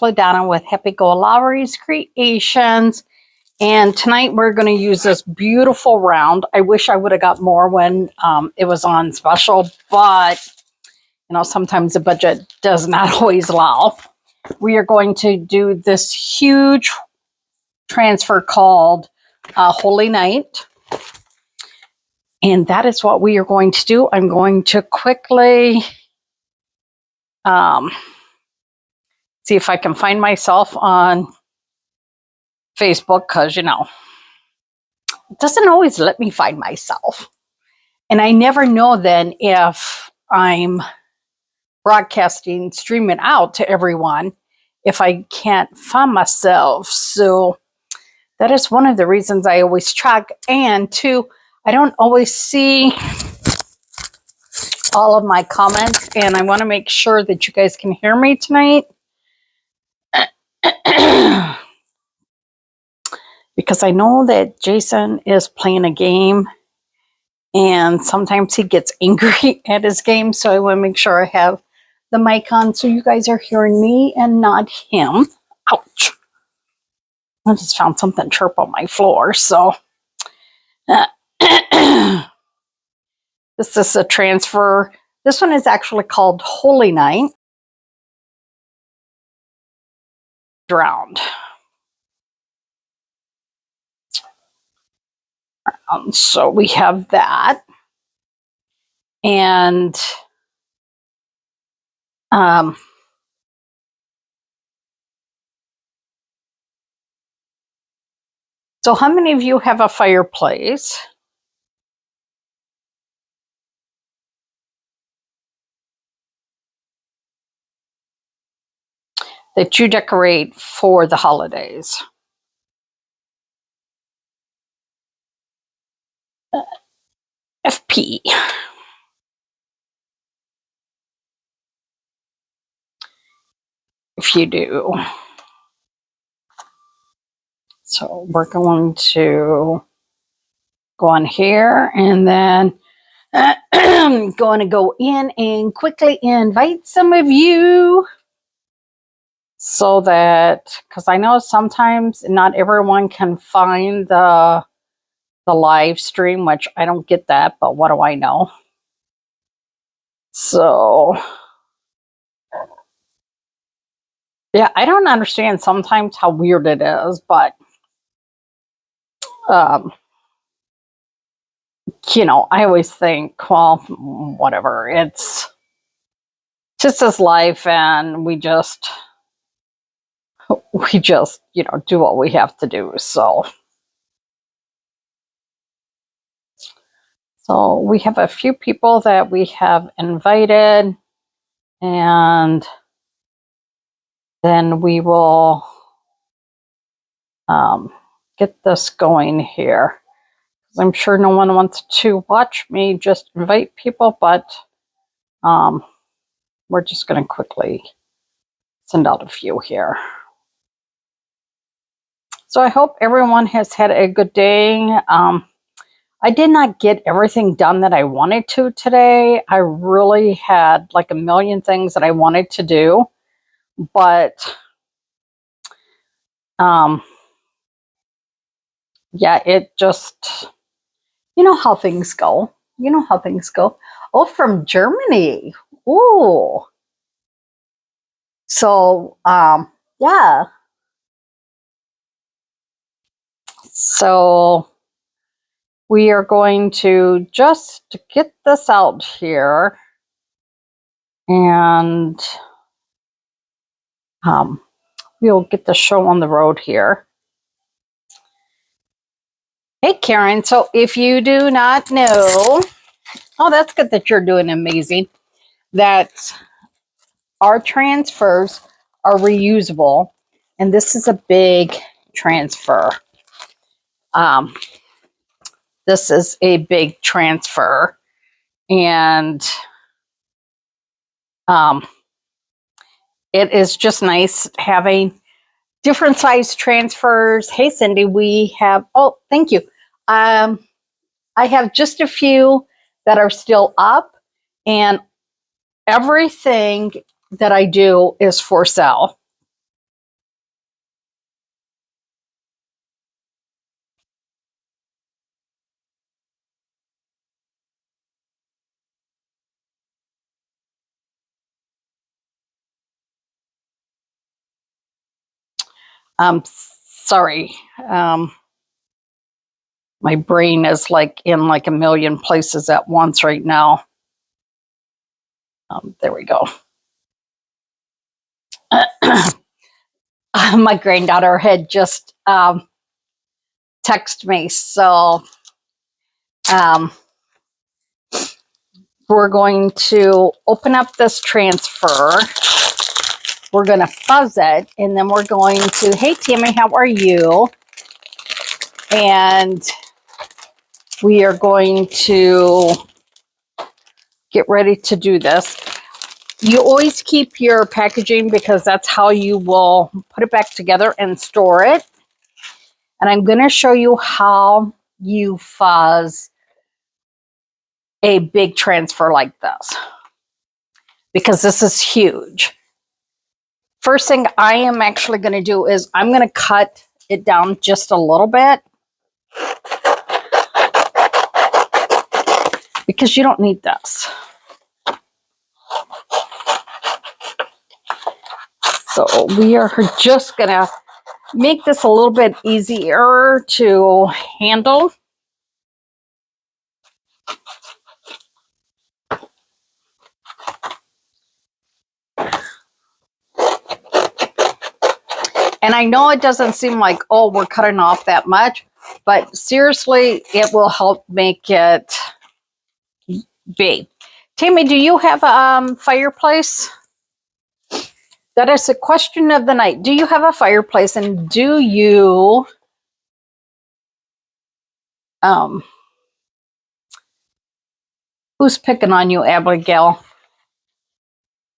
LaDonna with Happy-go-Lowery's Creations. And tonight we're going to use this beautiful round. I wish I would have got more when it was on special, but you know, sometimes the budget does not always allow. We are going to do this huge transfer called Holy Night. And that is what we are going to do. I'm going to quickly see if I can find myself on Facebook, because, you know, it doesn't always let me find myself. And I never know then if I'm broadcasting, streaming out to everyone, if I can't find myself. So that is one of the reasons I always check. And two, I don't always see all of my comments, and I want to make sure that you guys can hear me tonight. Because I know that Jason is playing a game, and sometimes he gets angry at his game, so I want to make sure I have the mic on so you guys are hearing me and not him. Ouch. I just found something chirp on my floor, so... This is a transfer. This one is actually called Holy Night. Drowned. So we have that. And so how many of you have a fireplace? That you decorate for the holidays? FP. If you do. So we're going to go on here, and then I'm going to go in and quickly invite some of you, so that, because I know sometimes not everyone can find the live stream, which I don't get that, but what do I know? So yeah, I don't understand sometimes how weird it is, but you know, I always think, well, whatever, it's just this life, and we just, you know, do what we have to do. So we have a few people that we have invited, and then we will get this going here. I'm sure no one wants to watch me just invite people, but we're just going to quickly send out a few here. So I hope everyone has had a good day. I did not get everything done that I wanted to today. I really had like a million things that I wanted to do, but yeah, it just, you know how things go. You know how things go. Oh, from Germany. Ooh. So, yeah. So we are going to just get this out here, and we'll get the show on the road here. Hey, Karen. So if you do not know, oh, that's good that you're doing amazing, that our transfers are reusable, and this is a big transfer. This is a big transfer, and it is just nice having different size transfers. Hey, Cindy, we have, oh, thank you. I have just a few that are still up, and everything that I do is for sale. Sorry. My brain is like in like a million places at once right now. There we go. My granddaughter had just texted me, so we're going to open up this transfer. We're going to fuzz it, and then we're going to, hey, Tammy, how are you? And we are going to get ready to do this. You always keep your packaging because that's how you will put it back together and store it. And I'm going to show you how you fuzz a big transfer like this, because this is huge. First thing I am actually going to do is I'm going to cut it down just a little bit, because you don't need this. So we are just going to make this a little bit easier to handle. And I know it doesn't seem like, oh, we're cutting off that much, but seriously, it will help make it big. Tammy, do you have a fireplace? That is the question of the night. Do you have a fireplace, and do you who's picking on you, Abigail?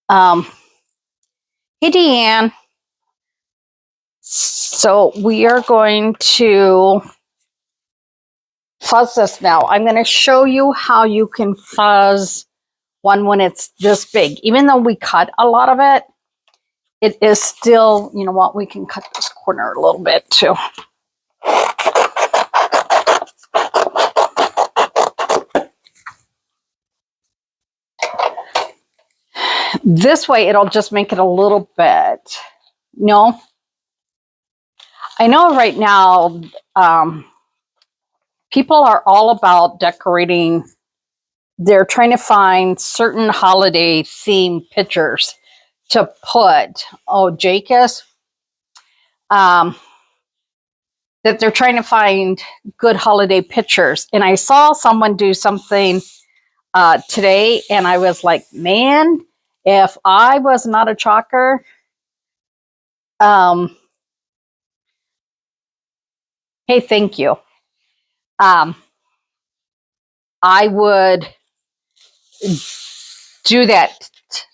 Hey, Deanne. So we are going to fuzz this now. I'm going to show you how you can fuzz one when it's this big. Even though we cut a lot of it, it is still, you know what, we can cut this corner a little bit too. This way, it'll just make it a little bit, no. I know right now, people are all about decorating. They're trying to find certain holiday themed pictures to put. Oh, Jake is. That they're trying to find good holiday pictures. And I saw someone do something today, and I was like, man, if I was not a chalker, hey, thank you. I would do that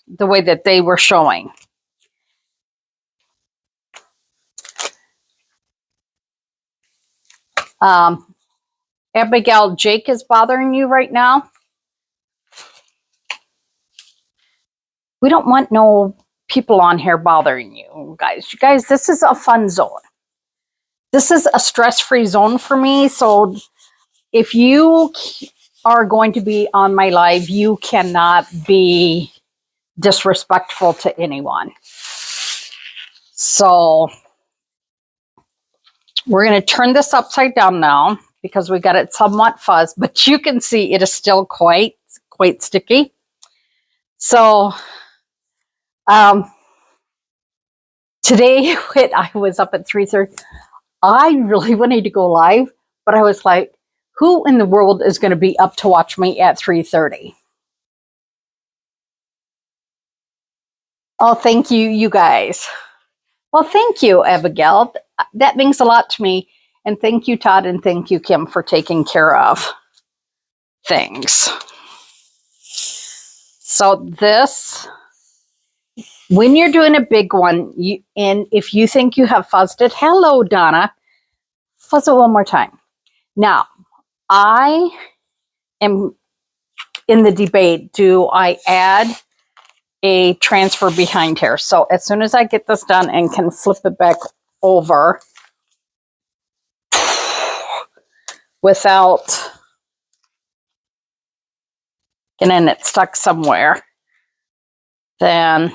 the way that they were showing. Abigail, Jake is bothering you right now? We don't want no people on here bothering you, guys. You guys, this is a fun zone. This is a stress-free zone for me. So if you are going to be on my live, you cannot be disrespectful to anyone. So we're going to turn this upside down now because we got it somewhat fuzzed, but you can see it is still quite sticky. So today when I was up at 3:30, I really wanted to go live, but I was like, who in the world is going to be up to watch me at 3:30? Oh, thank you, you guys. Well, thank you, Abigail. That means a lot to me. And thank you, Todd, and thank you, Kim, for taking care of things. So this, when you're doing a big one, and if you think you have fuzzed it, hello, Donna, fuzz it one more time. Now, I am in the debate, do I add a transfer behind here? So as soon as I get this done and can flip it back over without getting it stuck somewhere, then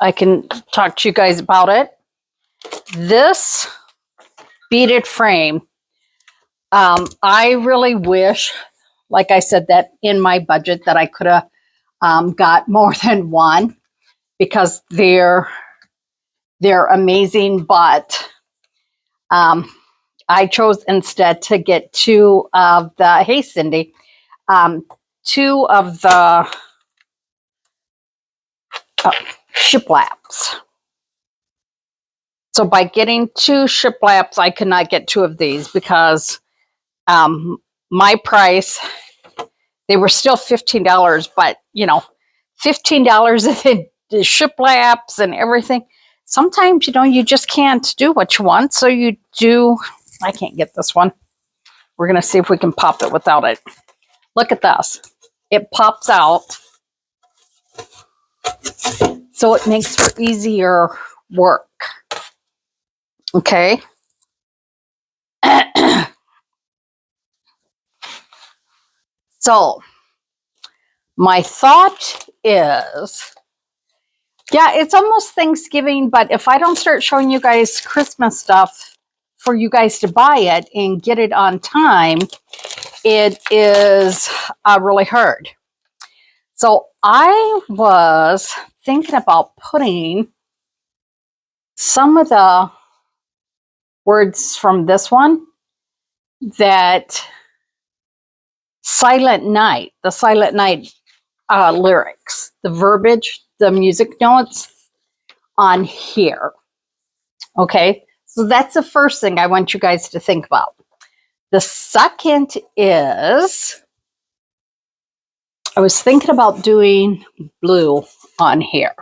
I can talk to you guys about it. This beaded frame, I really wish, like I said, that in my budget that I could have got more than one, because they're amazing, but I chose instead to get two of the, hey Cindy, two of the shiplaps. So by getting two shiplaps, I could not get two of these because my price, they were still $15, but you know, $15 in the shiplaps and everything. Sometimes, you know, you just can't do what you want. So you do, I can't get this one. We're going to see if we can pop it without it. Look at this. It pops out. So it makes for easier work. Okay. So my thought is, yeah, it's almost Thanksgiving, but if I don't start showing you guys Christmas stuff for you guys to buy it and get it on time, it is really hard. So I was thinking about putting some of the words from this one, that Silent Night, the Silent Night lyrics, the verbiage, the music notes on here. Okay, so that's the first thing I want you guys to think about. The second is, I was thinking about doing blue on here.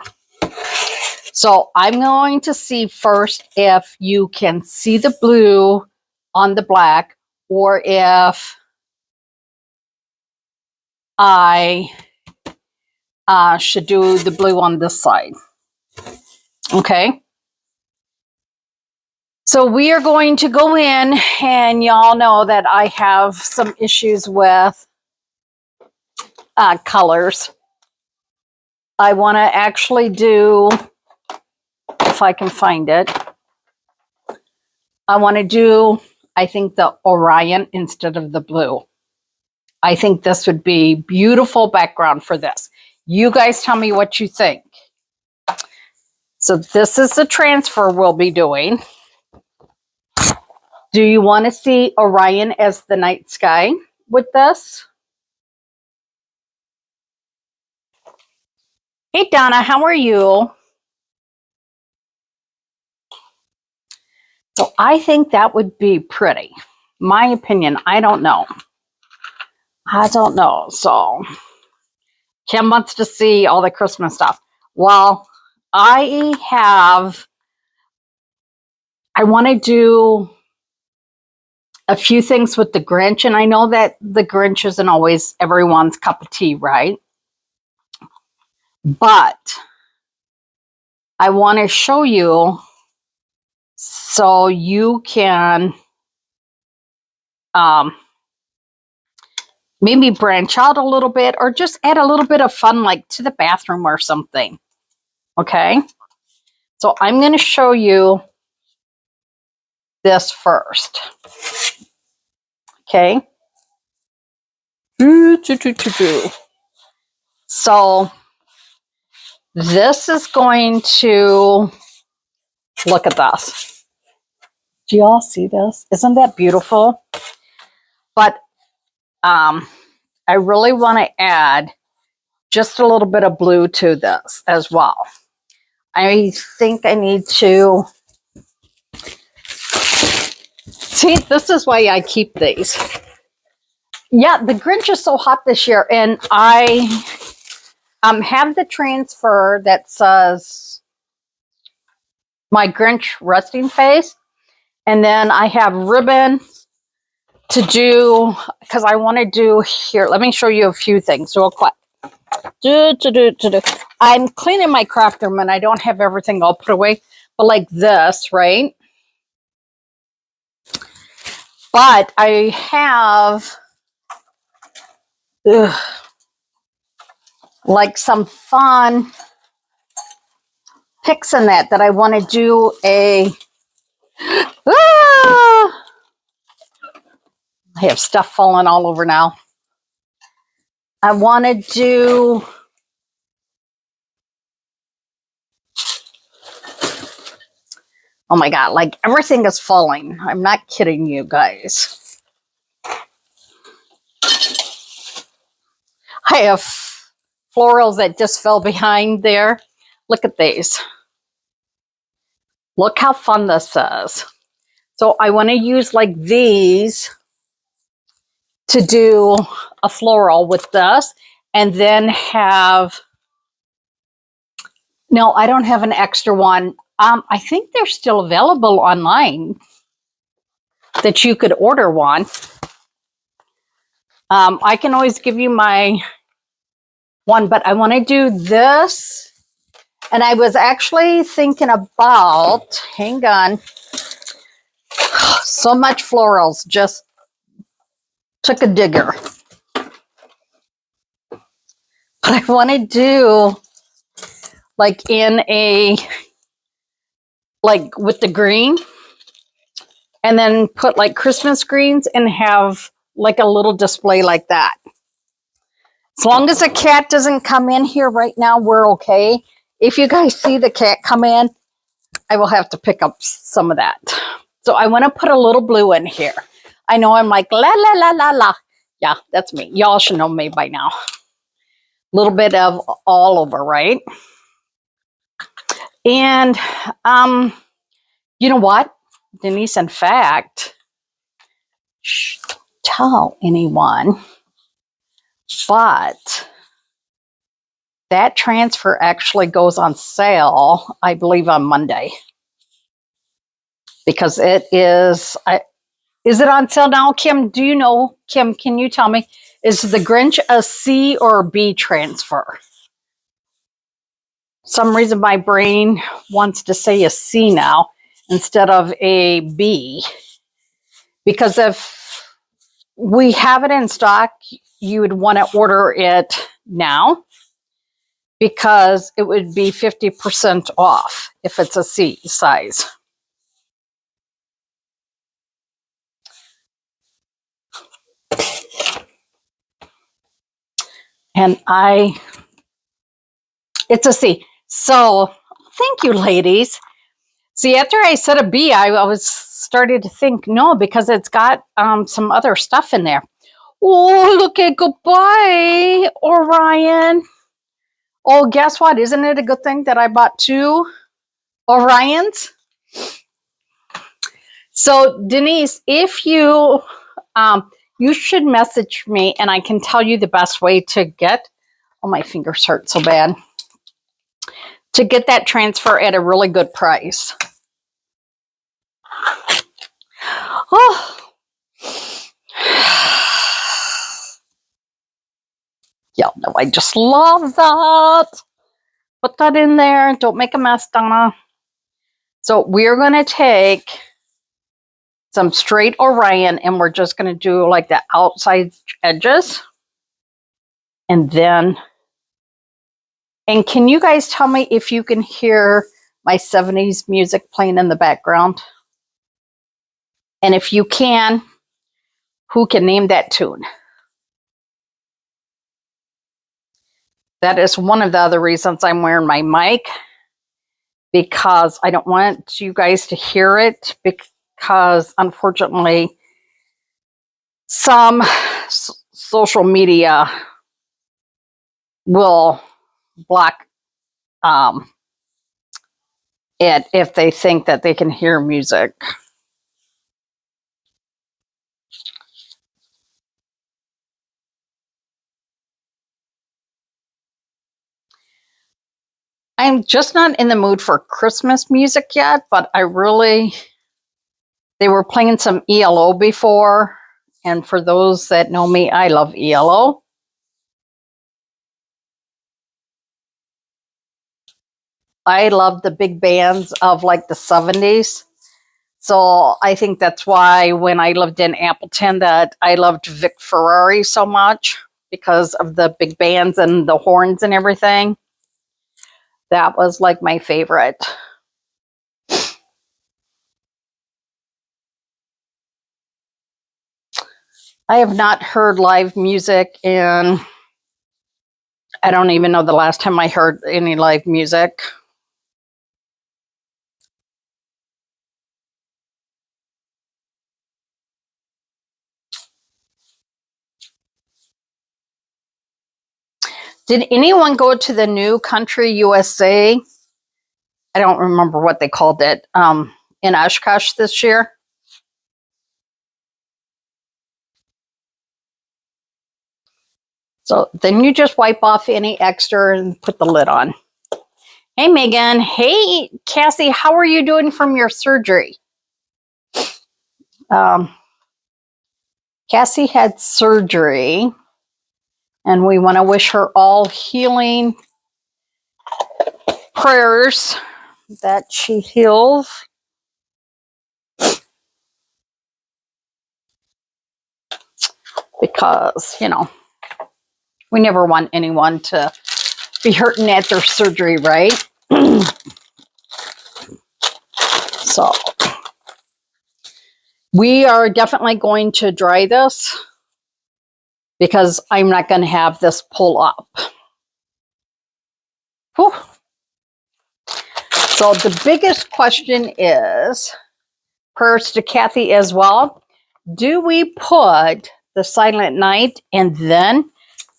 So I'm going to see first if you can see the blue on the black, or if I should do the blue on this side. Okay. So we are going to go in, and y'all know that I have some issues with colors. I want to actually do, if I can find it, I want to do, I think, the Orion instead of the blue. I think this would be beautiful background for this. You guys tell me what you think. So this is the transfer we'll be doing. Do you want to see Orion as the night sky with this? Hey, Donna, how are you? So I think that would be pretty. My opinion, I don't know. So Kim wants to see all the Christmas stuff. Well, I want to do a few things with the Grinch, and I know that the Grinch isn't always everyone's cup of tea, right? But I want to show you so you can maybe branch out a little bit, or just add a little bit of fun, like to the bathroom or something. Okay, so I'm going to show you this first. Okay. So this is going to, look at this. Do you all see this? Isn't that beautiful? But I really want to add just a little bit of blue to this as well. I think I need to, see, this is why I keep these. Yeah, the Grinch is so hot this year, and I have the transfer that says my Grinch resting face, and then I have ribbon to do, because I want to do here. Let me show you a few things real quick. I'm cleaning my craft room, and I don't have everything all put away, but like this, right? But I have like some fun fixing that I want to do a... Ah! I have stuff falling all over now. I want to do... Oh my God, like everything is falling. I'm not kidding you guys. I have florals that just fell behind there. Look at these. Look how fun this is. So I want to use like these to do a floral with this, and then have... No, I don't have an extra one. I think they're still available online that you could order one. I can always give you my one, but I want to do this. And I was actually thinking about, hang on, so much florals, just took a digger. But I want to do like in a, like with the green, and then put like Christmas greens and have like a little display like that. As long as a cat doesn't come in here right now, we're okay. If you guys see the cat come in, I will have to pick up some of that. So I want to put a little blue in here. I know I'm like, la, la, la, la, la. Yeah, that's me. Y'all should know me by now. A little bit of all over, right? And you know what, Denise, in fact, shh, don't tell anyone, but that transfer actually goes on sale, I believe, on Monday. Because it is, is it on sale now, Kim? Do you know, Kim, can you tell me, is the Grinch a C or a B transfer? Some reason my brain wants to say a C now instead of a B. Because if we have it in stock, you would want to order it now, because it would be 50% off if it's a C size. And it's a C. So thank you, ladies. See, after I said a B, I was started to think, no, because it's got some other stuff in there. Oh, look at, goodbye, Orion. Oh, guess what? Isn't it a good thing that I bought 2 Orions? So, Denise, if you, you should message me and I can tell you the best way to get, oh, my fingers hurt so bad, to get that transfer at a really good price. Oh. Y'all know I just love that. Put that in there. Don't make a mess, Donna. So we're going to take some straight Orion and we're just going to do like the outside edges. And then, and can you guys tell me if you can hear my 70s music playing in the background? And if you can, who can name that tune? That is one of the other reasons I'm wearing my mic, because I don't want you guys to hear it, because unfortunately some social media will block it if they think that they can hear music. I'm just not in the mood for Christmas music yet, but they were playing some ELO before. And for those that know me, I love ELO. I love the big bands of like the 70s. So I think that's why when I lived in Appleton that I loved Vic Ferrari so much, because of the big bands and the horns and everything. That was like my favorite. I have not heard live music in, I don't even know the last time I heard any live music. Did anyone go to the new Country USA? I don't remember what they called it, in Oshkosh this year. So then you just wipe off any extra and put the lid on. Hey, Megan. Hey, Cassie. How are you doing from your surgery? Cassie had surgery, and we want to wish her all healing prayers that she heals. Because, you know, we never want anyone to be hurting at their surgery, right? So we are definitely going to dry this because I'm not going to have this pull up. Whew. So the biggest question is, prayers to Kathy as well, do we put the Silent Night and then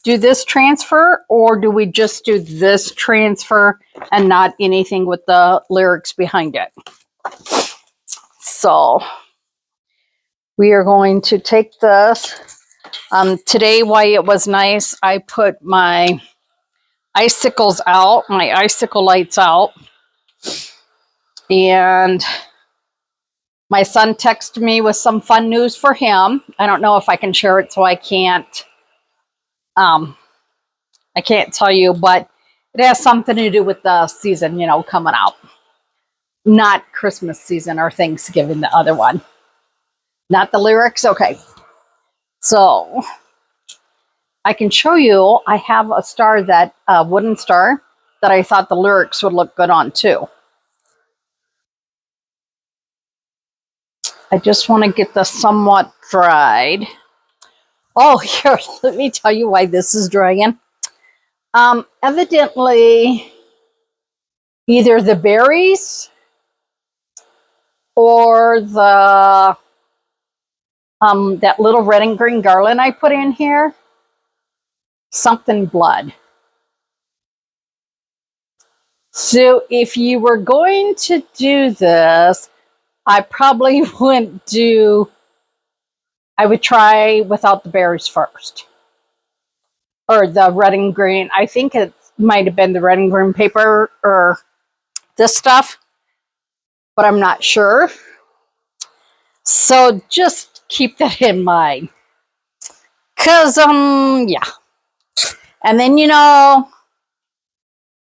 do this transfer, or do we just do this transfer and not anything with the lyrics behind it? So we are going to take this. Today, why it was nice, I put my icicles out, my icicle lights out, and my son texted me with some fun news for him. I don't know if I can share it, so I can't tell you, but it has something to do with the season, you know, coming out. Not Christmas season or Thanksgiving, the other one. Not the lyrics? Okay. So I can show you, I have a star, that wooden star, that I thought the lyrics would look good on too. I just want to get this somewhat dried. Oh, here, let me tell you why this is drying. Evidently, either the berries or the that little red and green garland I put in here, something blood. So if you were going to do this, I probably wouldn't do, I would try without the berries first. Or the red and green. I think it might have been the red and green paper or this stuff, but I'm not sure. So just keep that in mind. Cause yeah. And then, you know,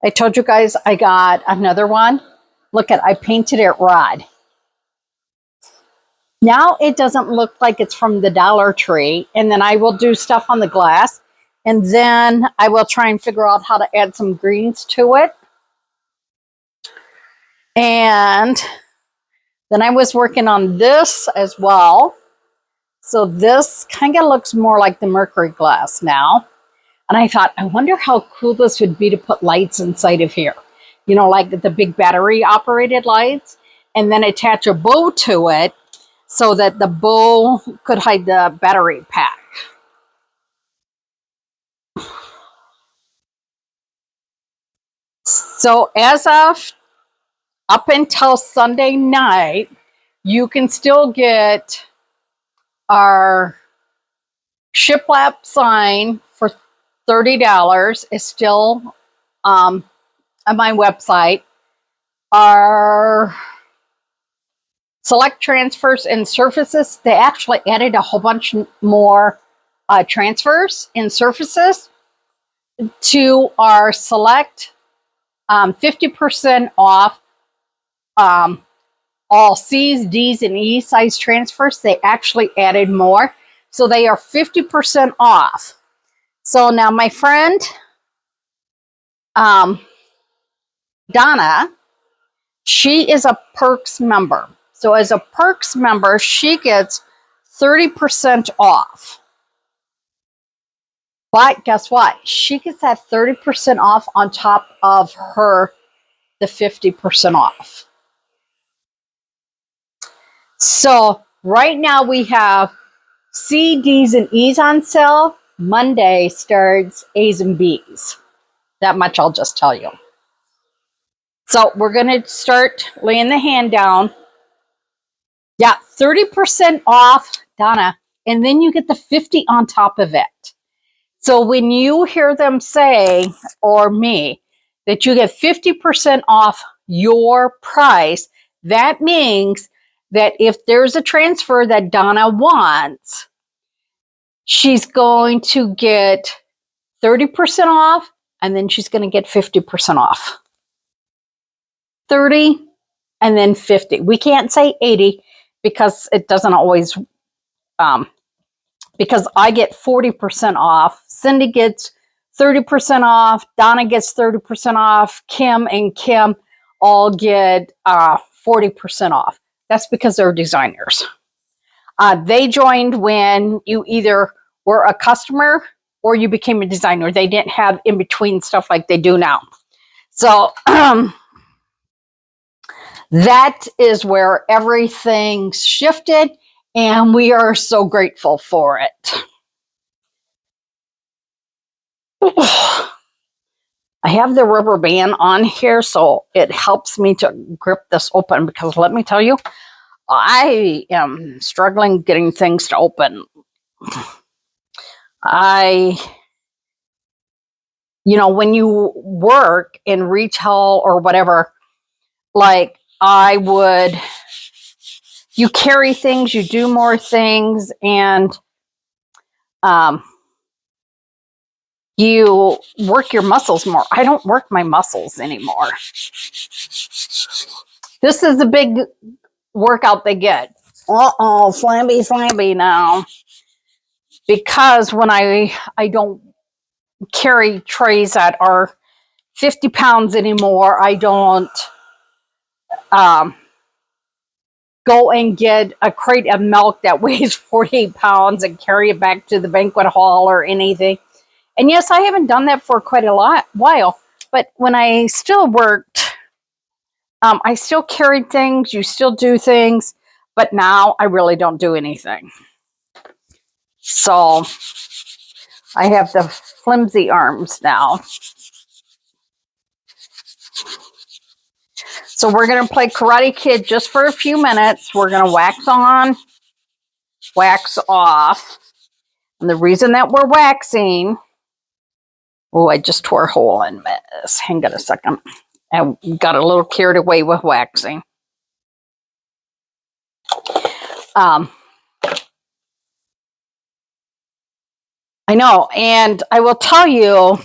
I told you guys I got another one. Look at, I painted it red. Now it doesn't look like it's from the Dollar Tree. And then I will do stuff on the glass. And then I will try and figure out how to add some greens to it. And then I was working on this as well. So this kind of looks more like the mercury glass now. And I thought, I wonder how cool this would be to put lights inside of here. You know, like the big battery operated lights. And then attach a bow to it so that the bow could hide the battery pack. So as of up until Sunday night, you can still get our shiplap sign for $30. It's still on my website. Our select transfers and surfaces, they actually added a whole bunch more transfers and surfaces to our select 50% off all C's, D's, and E size transfers. They actually added more. So they are 50% off. So now my friend Donna, she is a Perks member. So as a Perks member, she gets 30% off. But guess what? She gets that 30% off on top of the 50% off. So right now we have C, D's, and E's on sale. Monday starts A's and B's. That much I'll just tell you. So we're going to start laying the hand down. Yeah, 30% off, Donna. And then you get the 50 on top of it. So when you hear them say, or me, that you get 50% off your price, that means that if there's a transfer that Donna wants, she's going to get 30% off, and then she's going to get 50% off. 30 and then 50. We can't say 80 because it doesn't always, because I get 40% off. Cindy gets 30% off. Donna gets 30% off. Kim and Kim all get 40% off. That's because they're designers. They joined when you either were a customer or you became a designer. They didn't have in between stuff like they do now. So that is where everything shifted, and we are so grateful for it. I have the rubber band on here, so it helps me to grip this open, because let me tell you, I am struggling getting things to open. When you work in retail or whatever, like you carry things, you do more things, and you work your muscles more. I don't work my muscles anymore. This is the big workout they get. Flamby now. Because when I don't carry trays that are 50 pounds anymore, I don't go and get a crate of milk that weighs 48 pounds and carry it back to the banquet hall or anything. And yes, I haven't done that for quite a while. But when I still worked, I still carried things. You still do things. But now I really don't do anything. So I have the flimsy arms now. So we're going to play Karate Kid just for a few minutes. We're going to wax on, wax off. And the reason that we're waxing... Oh, I just tore a hole in this. Hang on a second. I got a little carried away with waxing. I know, and I will tell you,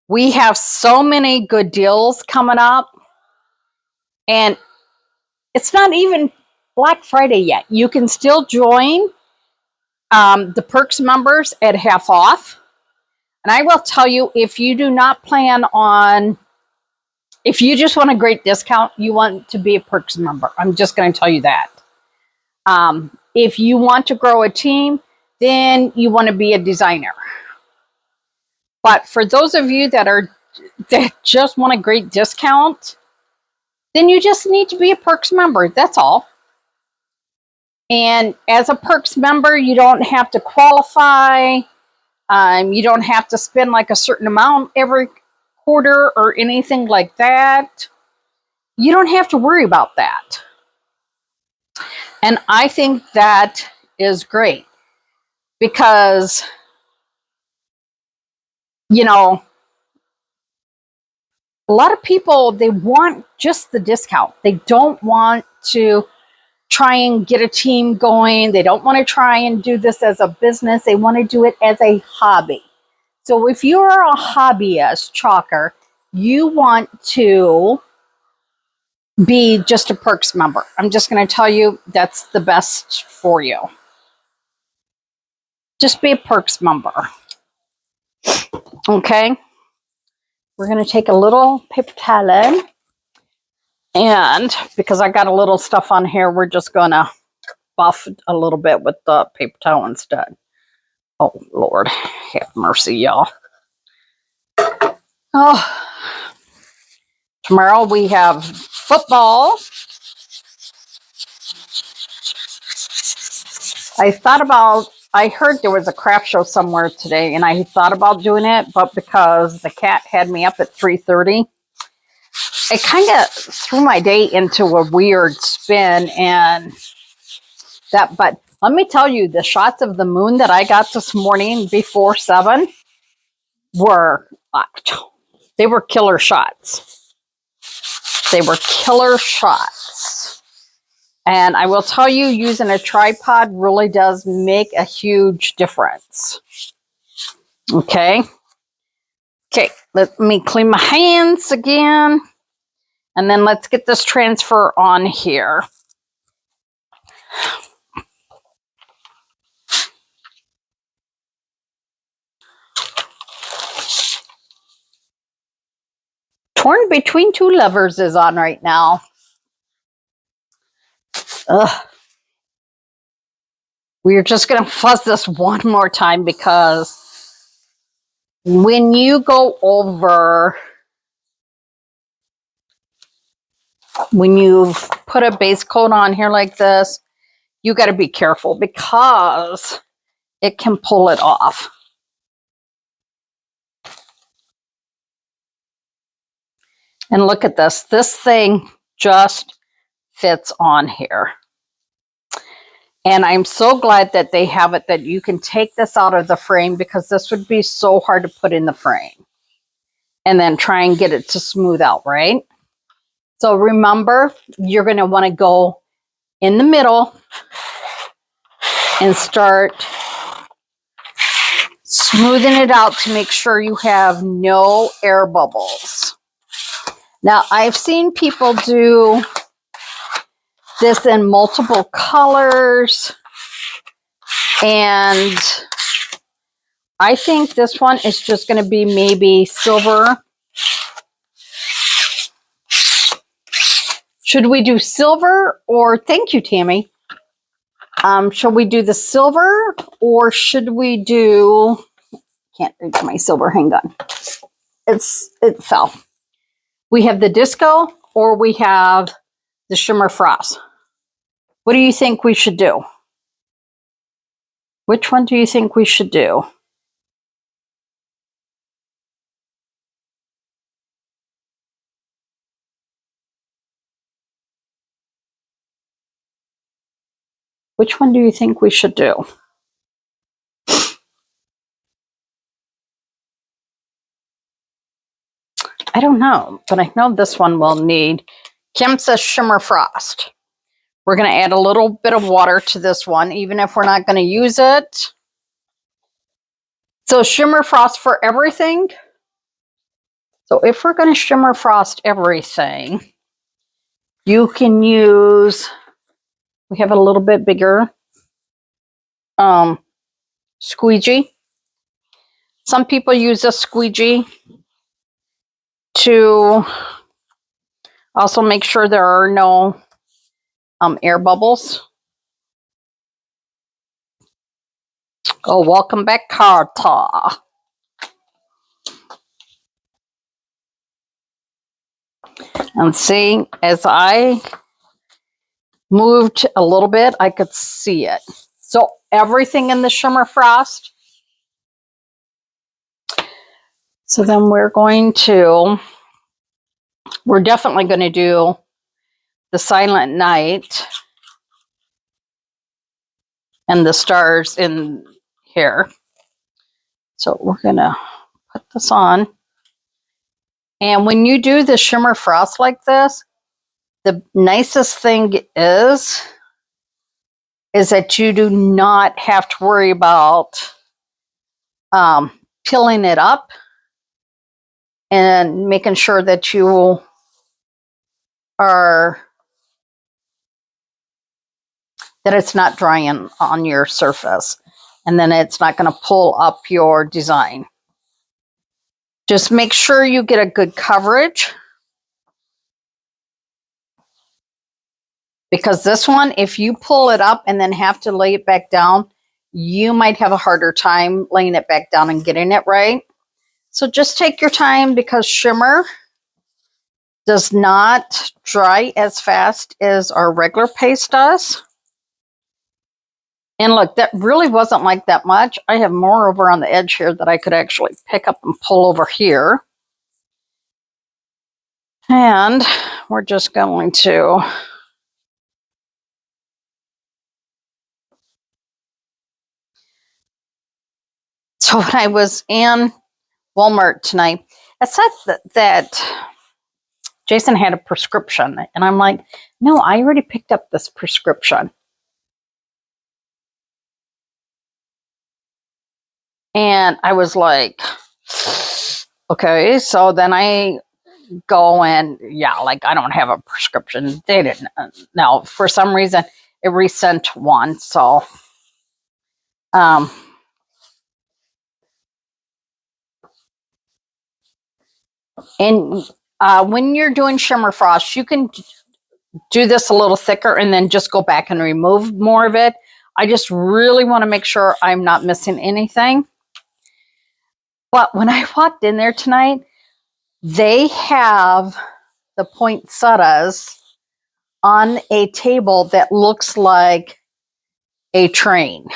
we have so many good deals coming up, and it's not even Black Friday yet. You can still join the Perks members at half off. And I will tell you, if you do not plan on, if you just want a great discount, you want to be a Perks member. I'm just going to tell you that. If you want to grow a team, then you want to be a designer. But for those of you that just want a great discount, then you just need to be a Perks member. That's all. And as a Perks member, you don't have to qualify. You don't have to spend like a certain amount every quarter or anything like that. You don't have to worry about that. And I think that is great because, a lot of people, they want just the discount. They don't want to try and get a team going. They don't want to try and do this as a business. They want to do it as a hobby. So if you're a hobbyist chalker, you want to be just a Perks member. I'm just going to tell you that's the best for you. Just be a Perks member. Okay? we're going to take a little paper towel, and because I got a little stuff on here, we're just going to buff a little bit with the paper towel instead. Oh, Lord, have mercy, y'all. Oh, tomorrow we have football. I heard there was a craft show somewhere today, and I thought about doing it, but because the cat had me up at 3:30, it kind of threw my day into a weird spin. But let me tell you, the shots of the moon that I got this morning before 7 were, they were killer shots. They were killer shots. And I will tell you, using a tripod really does make a huge difference. Okay. Okay, let me clean my hands again. And then let's get this transfer on here. Torn Between Two Lovers is on right now. Ugh. We're just going to fuzz this one more time because when you go over, when you've put a base coat on here like this, you got to be careful because it can pull it off. And look at this. This thing just fits on here. And I'm so glad that they have it that you can take this out of the frame, because this would be so hard to put in the frame and then try and get it to smooth out, right? So remember, you're going to want to go in the middle and start smoothing it out to make sure you have no air bubbles. Now, I've seen people do this in multiple colors, and I think this one is just going to be maybe silver. Should we do silver, or thank you, Tammy? Should we do the silver, or should we do, can't reach my silver, hang on. It fell. We have the disco, or we have the shimmer frost. What do you think we should do? Which one do you think we should do? Which one do you think we should do? I don't know, but I know this one will need. Kim says shimmer frost. We're going to add a little bit of water to this one, even if we're not going to use it. So shimmer frost for everything. So if we're going to shimmer frost everything, you can use, we have a little bit bigger squeegee. Some people use a squeegee to also make sure there are no air bubbles. Oh, welcome back, Carta. And see, as I moved a little bit, I could see it. So everything in the shimmer frost. So then we're definitely going to do the Silent Night and the stars in here. So we're going to put this on. And when you do the shimmer frost like this, the nicest thing is that you do not have to worry about peeling it up and making sure that you are, that it's not drying on your surface, and then it's not going to pull up your design. Just make sure you get a good coverage. Because this one, if you pull it up and then have to lay it back down, you might have a harder time laying it back down and getting it right. So just take your time because shimmer does not dry as fast as our regular paste does. And look, that really wasn't like that much. I have more over on the edge here that I could actually pick up and pull over here. And we're just going to so when I was in Walmart tonight, I said that Jason had a prescription. And I'm like, no, I already picked up this prescription. And I was like, okay. So then I go and, yeah, like I don't have a prescription. They didn't. No, for some reason, it resent one. So, and when you're doing shimmer frost, you can do this a little thicker and then just go back and remove more of it. I just really want to make sure I'm not missing anything. But when I walked in there tonight, they have the poinsettias on a table that looks like a train.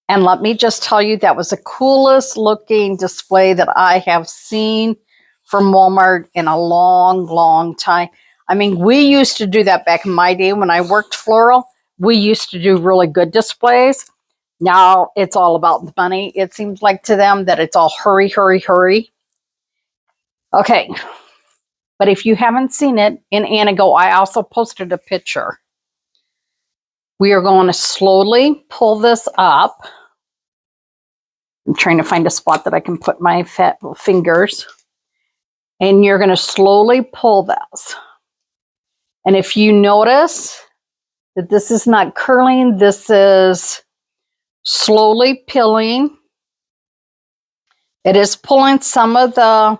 And let me just tell you, that was the coolest looking display that I have seen from Walmart in a long, long time. I mean, we used to do that back in my day when I worked floral. We used to do really good displays. Now it's all about the money. It seems like to them that it's all hurry, hurry, hurry. Okay. But if you haven't seen it in Anago, I also posted a picture. We are going to slowly pull this up. I'm trying to find a spot that I can put my fat fingers. And you're going to slowly pull this. And if you notice that this is not curling, this is slowly peeling. It is pulling some of the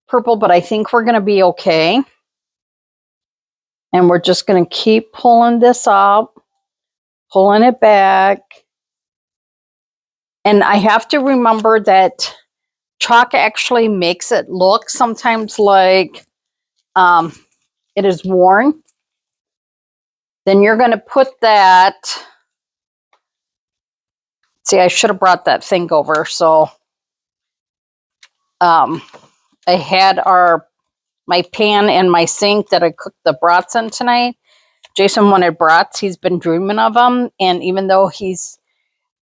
purple, but I think we're going to be okay. And we're just going to keep pulling this up, pulling it back. And I have to remember that chalk actually makes it look sometimes like it is worn. Then you're going to put that. See, I should have brought that thing over. So I had my pan and my sink that I cooked the brats in tonight. Jason wanted brats. He's been dreaming of them. And even though he's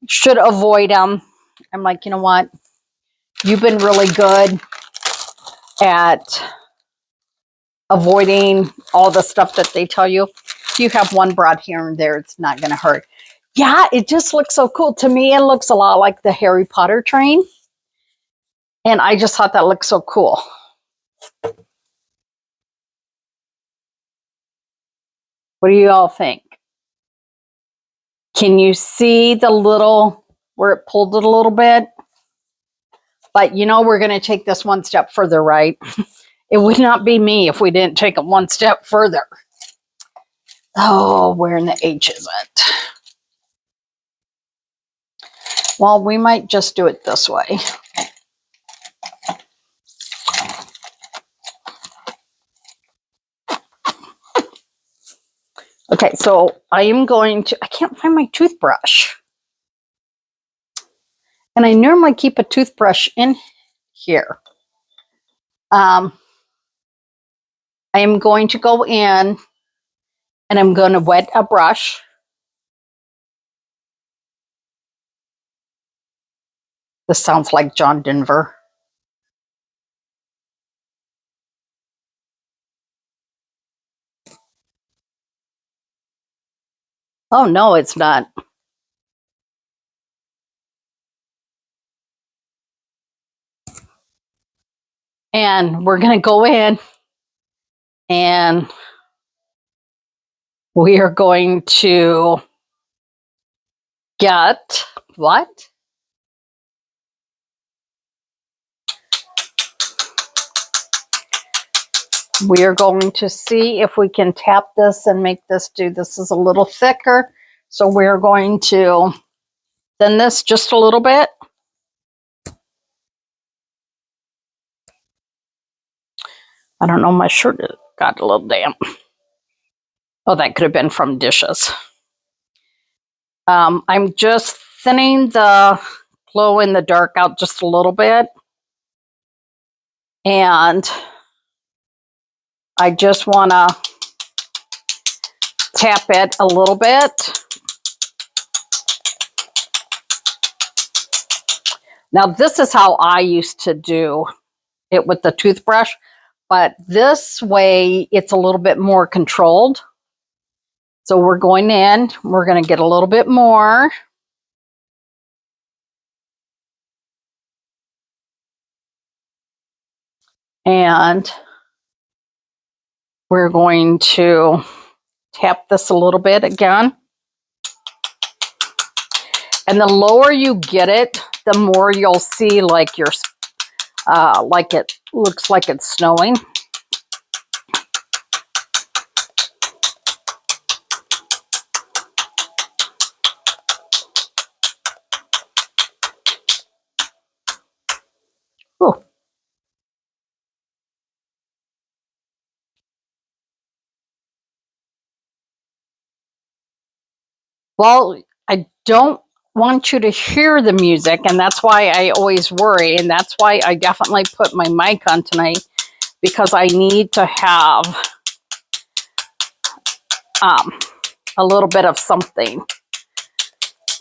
should avoid them, I'm like, you know what? You've been really good at avoiding all the stuff that they tell you. If you have one brat here and there, it's not going to hurt. Yeah, it just looks so cool. To me, it looks a lot like the Harry Potter train. And I just thought that looked so cool. What do you all think? Can you see the little, where it pulled it a little bit? But you know, we're going to take this one step further, right? It would not be me if we didn't take it one step further. Oh, where in the H is it? Well, we might just do it this way. Okay, so I am going to, I can't find my toothbrush. And I normally keep a toothbrush in here. I am going to go in and I'm going to wet a brush. This sounds like John Denver. Oh, no, it's not. And we're going to go in and we are going to get what? We are going to see if we can tap this and make this do. This is a little thicker, so we're going to thin this just a little bit. I don't know, my shirt got a little damp. Oh, that could have been from dishes. I'm just thinning the glow in the dark out just a little bit. And I just want to tap it a little bit. Now, this is how I used to do it with the toothbrush, but this way it's a little bit more controlled. So we're going in, we're going to get a little bit more. And we're going to tap this a little bit again. And the lower you get it, the more you'll see like your, like it looks like it's snowing. Ooh. Well, I don't want you to hear the music, and that's why I always worry, and that's why I definitely put my mic on tonight, because I need to have a little bit of something.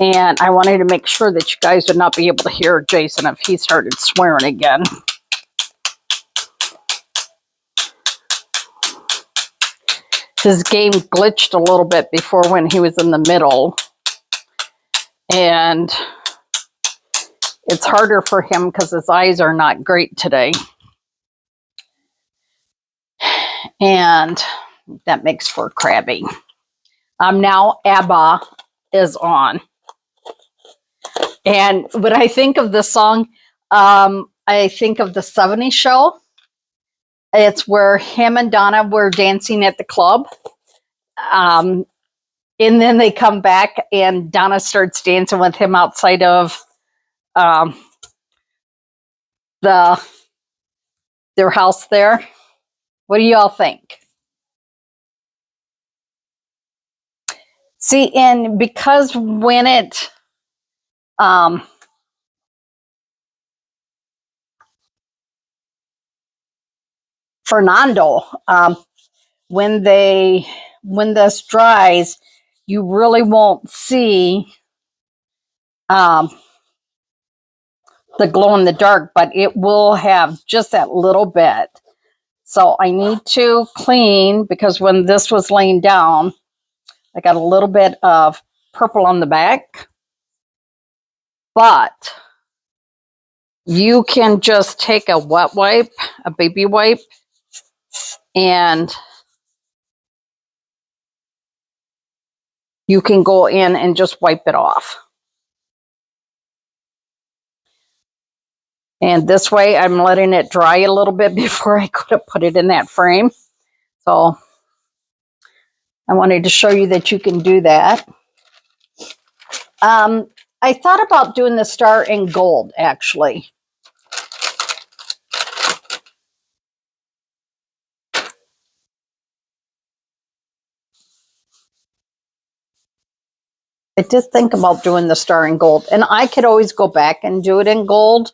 And I wanted to make sure that you guys would not be able to hear Jason if he started swearing again. His game glitched a little bit before when he was in the middle. And it's harder for him because his eyes are not great today. And that makes for crabbing. Now ABBA is on. And when I think of this song, I think of the 70s show. It's where him and Donna were dancing at the club. And then they come back and Donna starts dancing with him outside of their house there. What do y'all think? See, and because when it Fernando, when this dries, you really won't see the glow in the dark, but it will have just that little bit. So I need to clean, because when this was laying down, I got a little bit of purple on the back. But you can just take a wet wipe, a baby wipe, and you can go in and just wipe it off. And this way I'm letting it dry a little bit before I could have put it in that frame. So I wanted to show you that you can do that. I thought about doing the star in gold, actually. I did think about doing the star in gold, and I could always go back and do it in gold.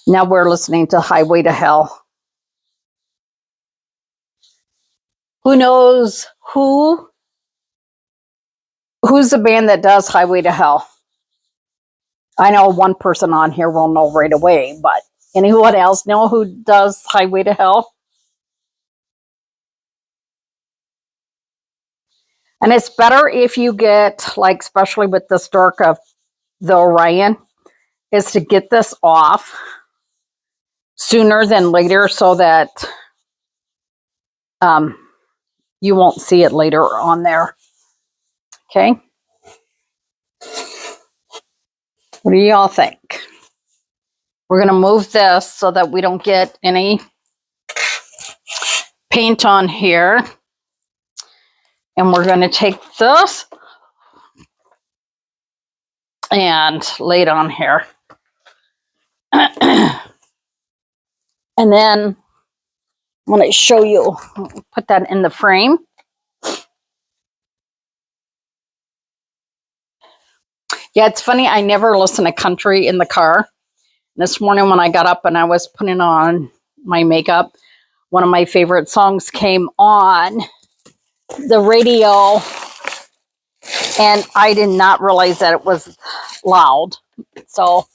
Now we're listening to Highway to Hell. Who knows who's the band that does Highway to Hell? I know one person on here will know right away, but anyone else know who does Highway to Hell? And it's better if you get, like, especially with this dark of the Orion, is to get this off sooner than later so that you won't see it later on there. Okay? What do y'all think? We're going to move this so that we don't get any paint on here. And we're going to take this and lay it on here. And then I'm going to show you, put that in the frame. Yeah, it's funny. I never listen to country in the car. This morning when I got up and I was putting on my makeup, one of my favorite songs came on the radio, and I did not realize that it was loud. So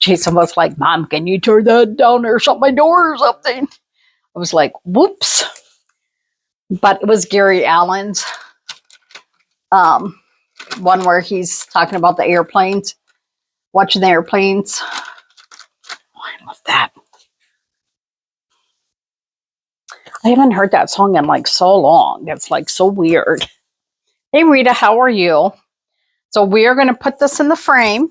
Jason was like, "Mom, can you turn that down or shut my door or something?" I was like, whoops. But it was Gary Allen's one where he's talking about the airplanes, watching the airplanes. Oh, I love that. I haven't heard that song in like so long. It's like so weird. Hey, Rita, how are you? So we are going to put this in the frame.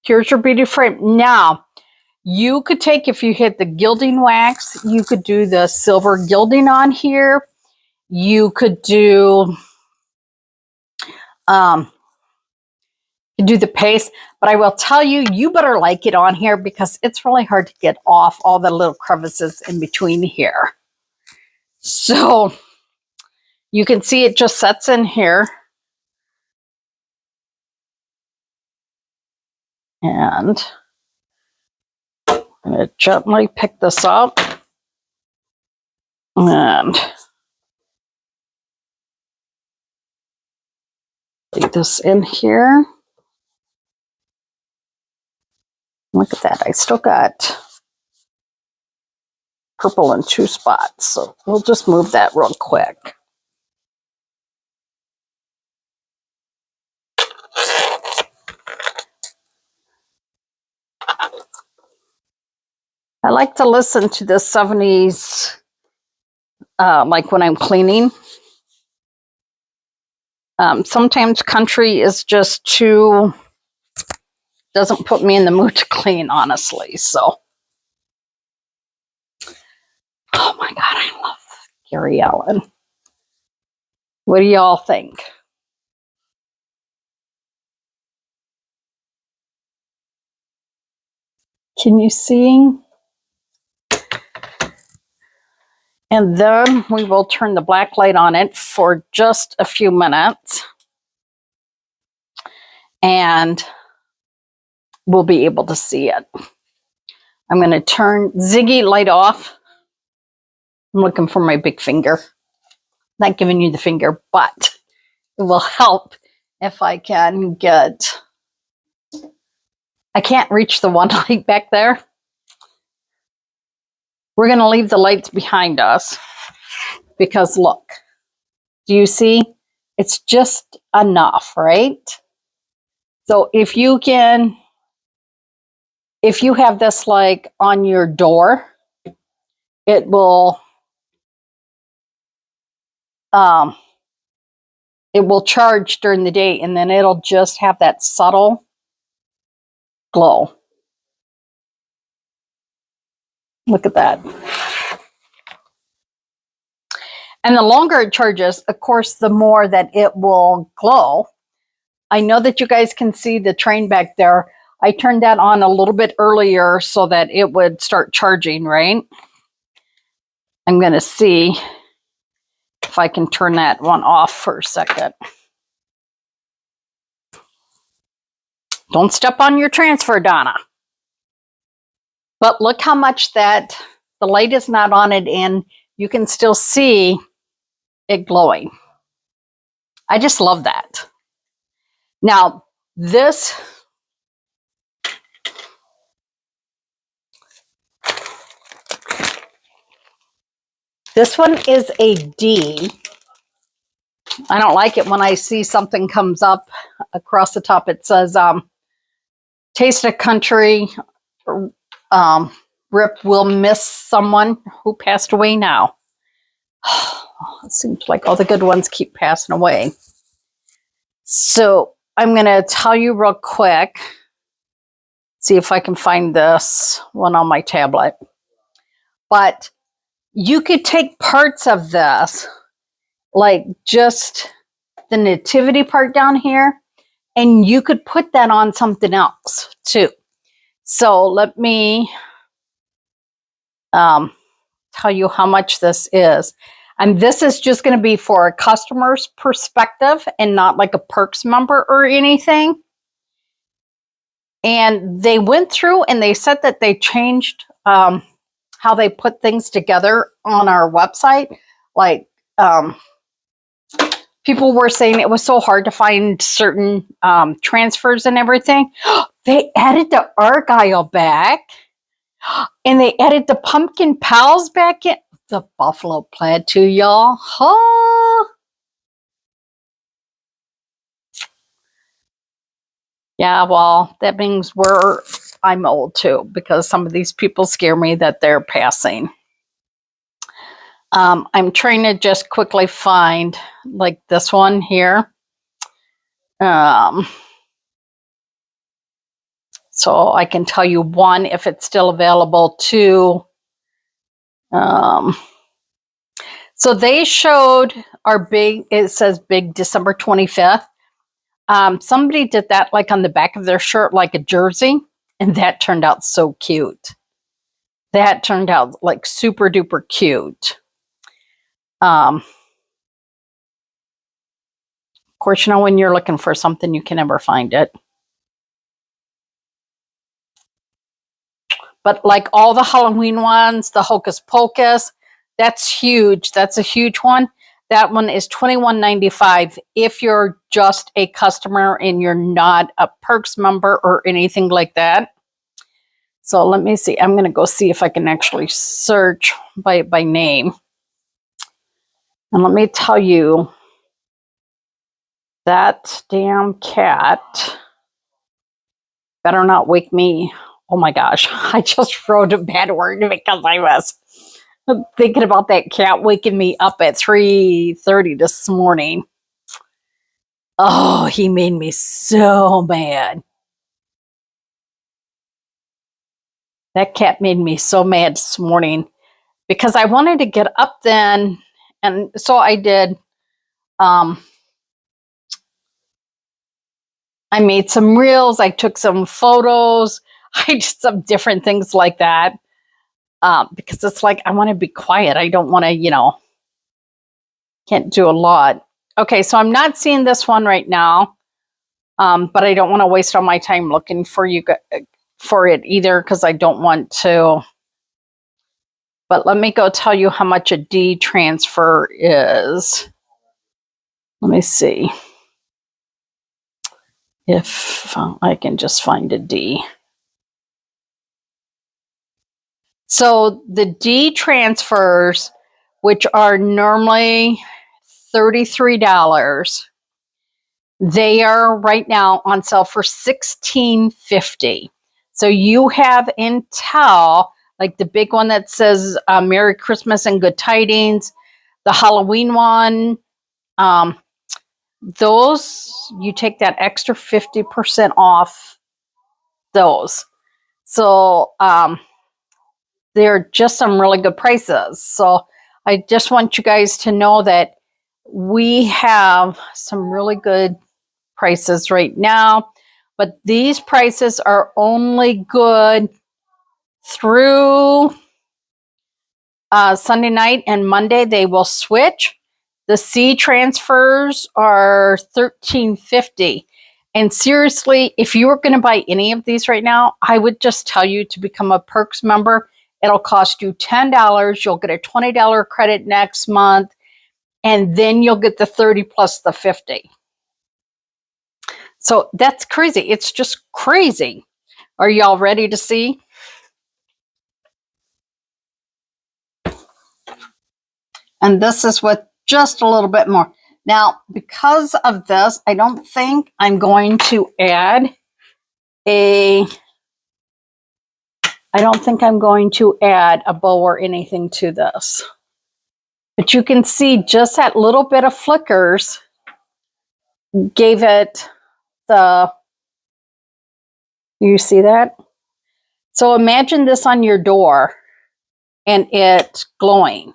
Here's your beauty frame. Now, you could take, if you hit the gilding wax, you could do the silver gilding on here. You could do the paste, but I will tell you, you better like it on here because it's really hard to get off all the little crevices in between here. So you can see it just sets in here. And I'm going to gently pick this up and lay this in here. Look at that. I still got purple in 2 spots. So we'll just move that real quick. I like to listen to the 70s, like when I'm cleaning. Sometimes country is just too, doesn't put me in the mood to clean, honestly. So, oh my God, I love Gary Allen. What do y'all think? Can you see? And then we will turn the black light on it for just a few minutes. And we'll be able to see it. I'm going to turn Ziggy light off. I'm looking for my big finger. Not giving you the finger, but it will help if I can get... I can't reach the one light back there. We're going to leave the lights behind us because look, do you see? It's just enough, right? So if you have this like on your door, it will charge during the day, and then it'll just have that subtle glow. Look at that. And the longer it charges, of course, the more that it will glow. I know that you guys can see the train back there. I turned that on a little bit earlier so that it would start charging, right? I'm going to see if I can turn that one off for a second. Don't step on your transfer, Donna. But look how much that the light is not on it, and you can still see it glowing. I just love that. Now, this one is a D. I don't like it when I see something comes up across the top. It says, Taste of Country, Rip will miss someone who passed away now. It seems like all the good ones keep passing away. So I'm going to tell you real quick. See if I can find this one on my tablet. But you could take parts of this, like just the nativity part down here, and you could put that on something else too. So let me tell you how much this is. And this is just going to be for a customer's perspective and not like a Perks member or anything. And they went through and they said that they changed how they put things together on our website. Like people were saying it was so hard to find certain transfers and everything. They added the Argyle back. And they added the Pumpkin Pals back in. The Buffalo Plaid too, y'all. Huh? Yeah, well, that means I'm old too, because some of these people scare me that they're passing. I'm trying to just quickly find like this one here. So I can tell you, one, if it's still available, two. So they showed our big, it says big December 25th. Somebody did that like on the back of their shirt, like a jersey, and that turned out so cute. That turned out like super duper cute. Of course, you know, when you're looking for something, you can never find it. But like all the Halloween ones, the Hocus Pocus, that's huge. That's a huge one. That one is $21.95 if you're just a customer and you're not a Perks member or anything like that. So let me see. I'm going to go see if I can actually search by name. And let me tell you, that damn cat better not wake me. Oh my gosh, I just wrote a bad word because I was thinking about that cat waking me up at 3:30 this morning. Oh, he made me so mad. That cat made me so mad this morning because I wanted to get up then. And so I did. I made some reels. I took some photos. I did some different things like that. Because it's like, I want to be quiet. I don't want to, can't do a lot. Okay, so I'm not seeing this one right now. But I don't want to waste all my time looking for it either, because I don't want to. But let me go tell you how much a D transfer is. Let me see if I can just find a D. So the D transfers, which are normally $33, they are right now on sale for $16.50. So you have until, like the big one that says Merry Christmas and Good Tidings, the Halloween one, those, you take that extra 50% off those. So they're just some really good prices. So I just want you guys to know that we have some really good prices right now, but these prices are only good through Sunday night, and Monday they will switch. The C transfers are $13.50. And seriously, if you were going to buy any of these right now, I would just tell you to become a Perks member. It'll cost you $10. You'll get a $20 credit next month, and then you'll get the 30 plus the 50. So that's crazy. It's just crazy. Are y'all ready to see? And this is with just a little bit more. Now, because of this, I don't think I'm going to add a bow or anything to this. But you can see just that little bit of flickers gave it the, you see that? So imagine this on your door and it's glowing.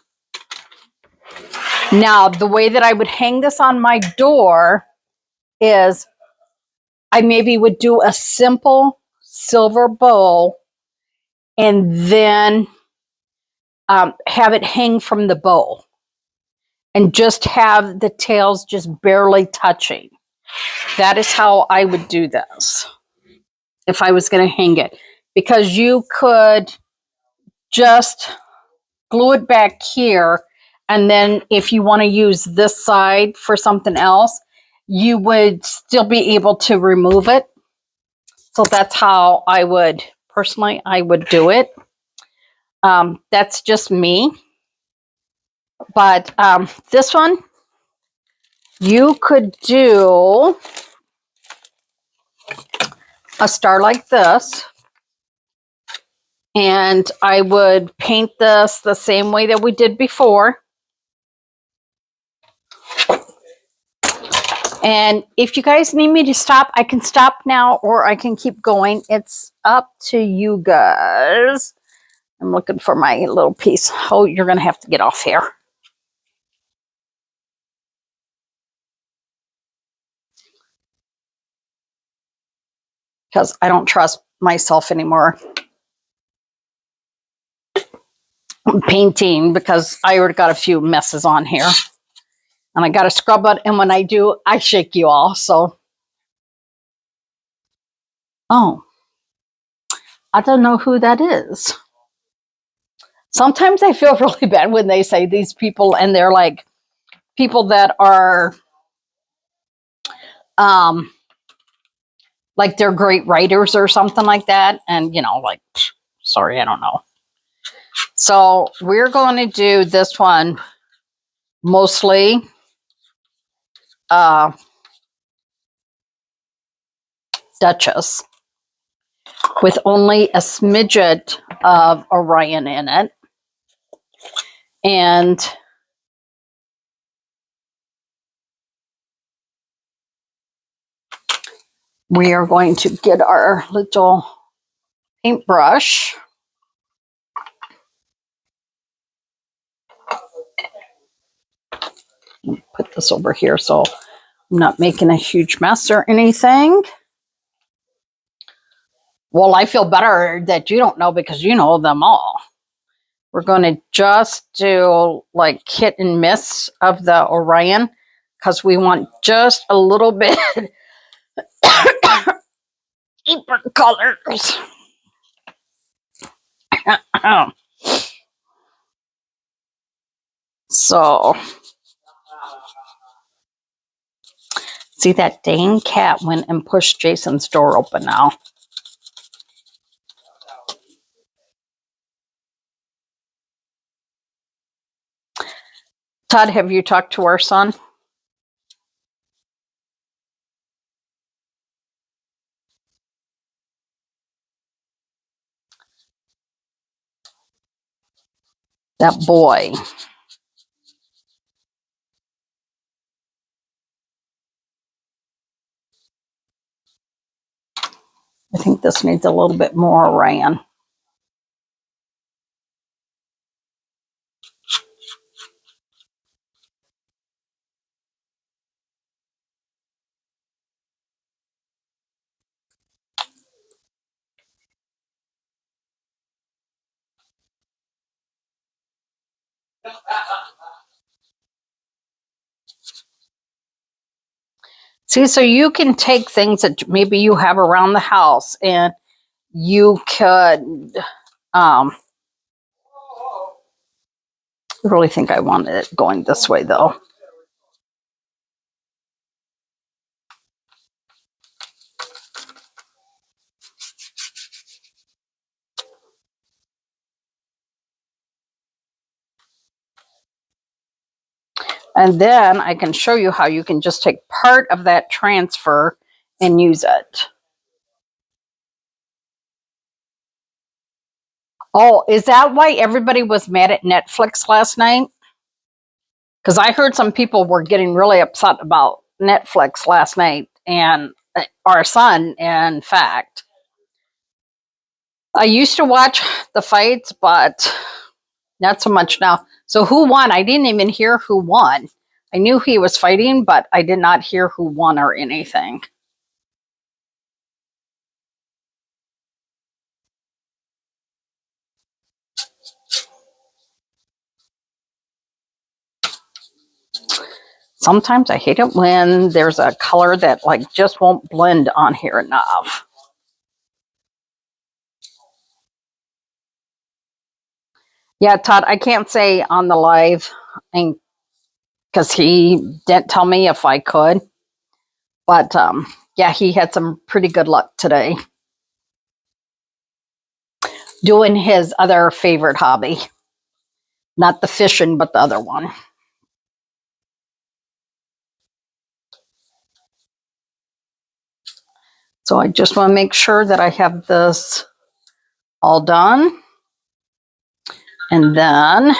Now, the way that I would hang this on my door is I maybe would do a simple silver bow and then have it hang from the bow and just have the tails just barely touching. That is how I would do this if I was going to hang it, because you could just glue it back here, and then if you want to use this side for something else, you would still be able to remove it. So that's how I would, personally, I would do it. That's just me. But this one, you could do a star like this. And I would paint this the same way that we did before. And if you guys need me to stop, I can stop now or I can keep going. It's up to you guys. I'm looking for my little piece. Oh, you're going to have to get off here. Because I don't trust myself anymore painting, because I already got a few messes on here. And I got to scrub it. And when I do, I shake you all. So, oh, I don't know who that is. Sometimes I feel really bad when they say these people, and they're like people that are like they're great writers or something like that. And, you know, like, sorry, I don't know. So we're going to do this one mostly Duchess with only a smidget of Orion in it. And we are going to get our little paintbrush. Put this over here so I'm not making a huge mess or anything. Well, I feel better that you don't know because you know them all. We're going to just do like hit and miss of the Orion because we want just a little bit deeper colors. So, see, that dang cat went and pushed Jason's door open now. Todd, have you talked to our son? That boy. I think this needs a little bit more Orion. See, so you can take things that maybe you have around the house and you could, I really think I want it going this way though. And then I can show you how you can just take part of that transfer and use it. Oh, is that why everybody was mad at Netflix last night? Because I heard some people were getting really upset about Netflix last night, and our son, in fact. I used to watch the fights, but not so much now. So who won? I didn't even hear who won. I knew he was fighting, but I did not hear who won or anything. Sometimes I hate it when there's a color that like just won't blend on here enough. Yeah, Todd, I can't say on the live because he didn't tell me if I could. But yeah, he had some pretty good luck today doing his other favorite hobby. Not the fishing, but the other one. So I just want to make sure that I have this all done. And then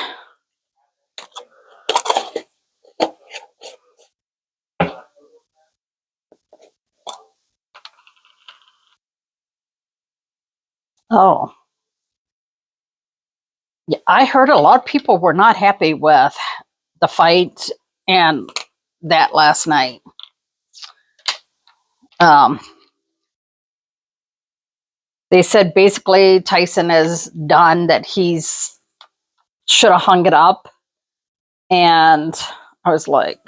oh, yeah, I heard a lot of people were not happy with the fight and that last night. Um, they said basically Tyson is done, that he's should have hung it up. And I was like,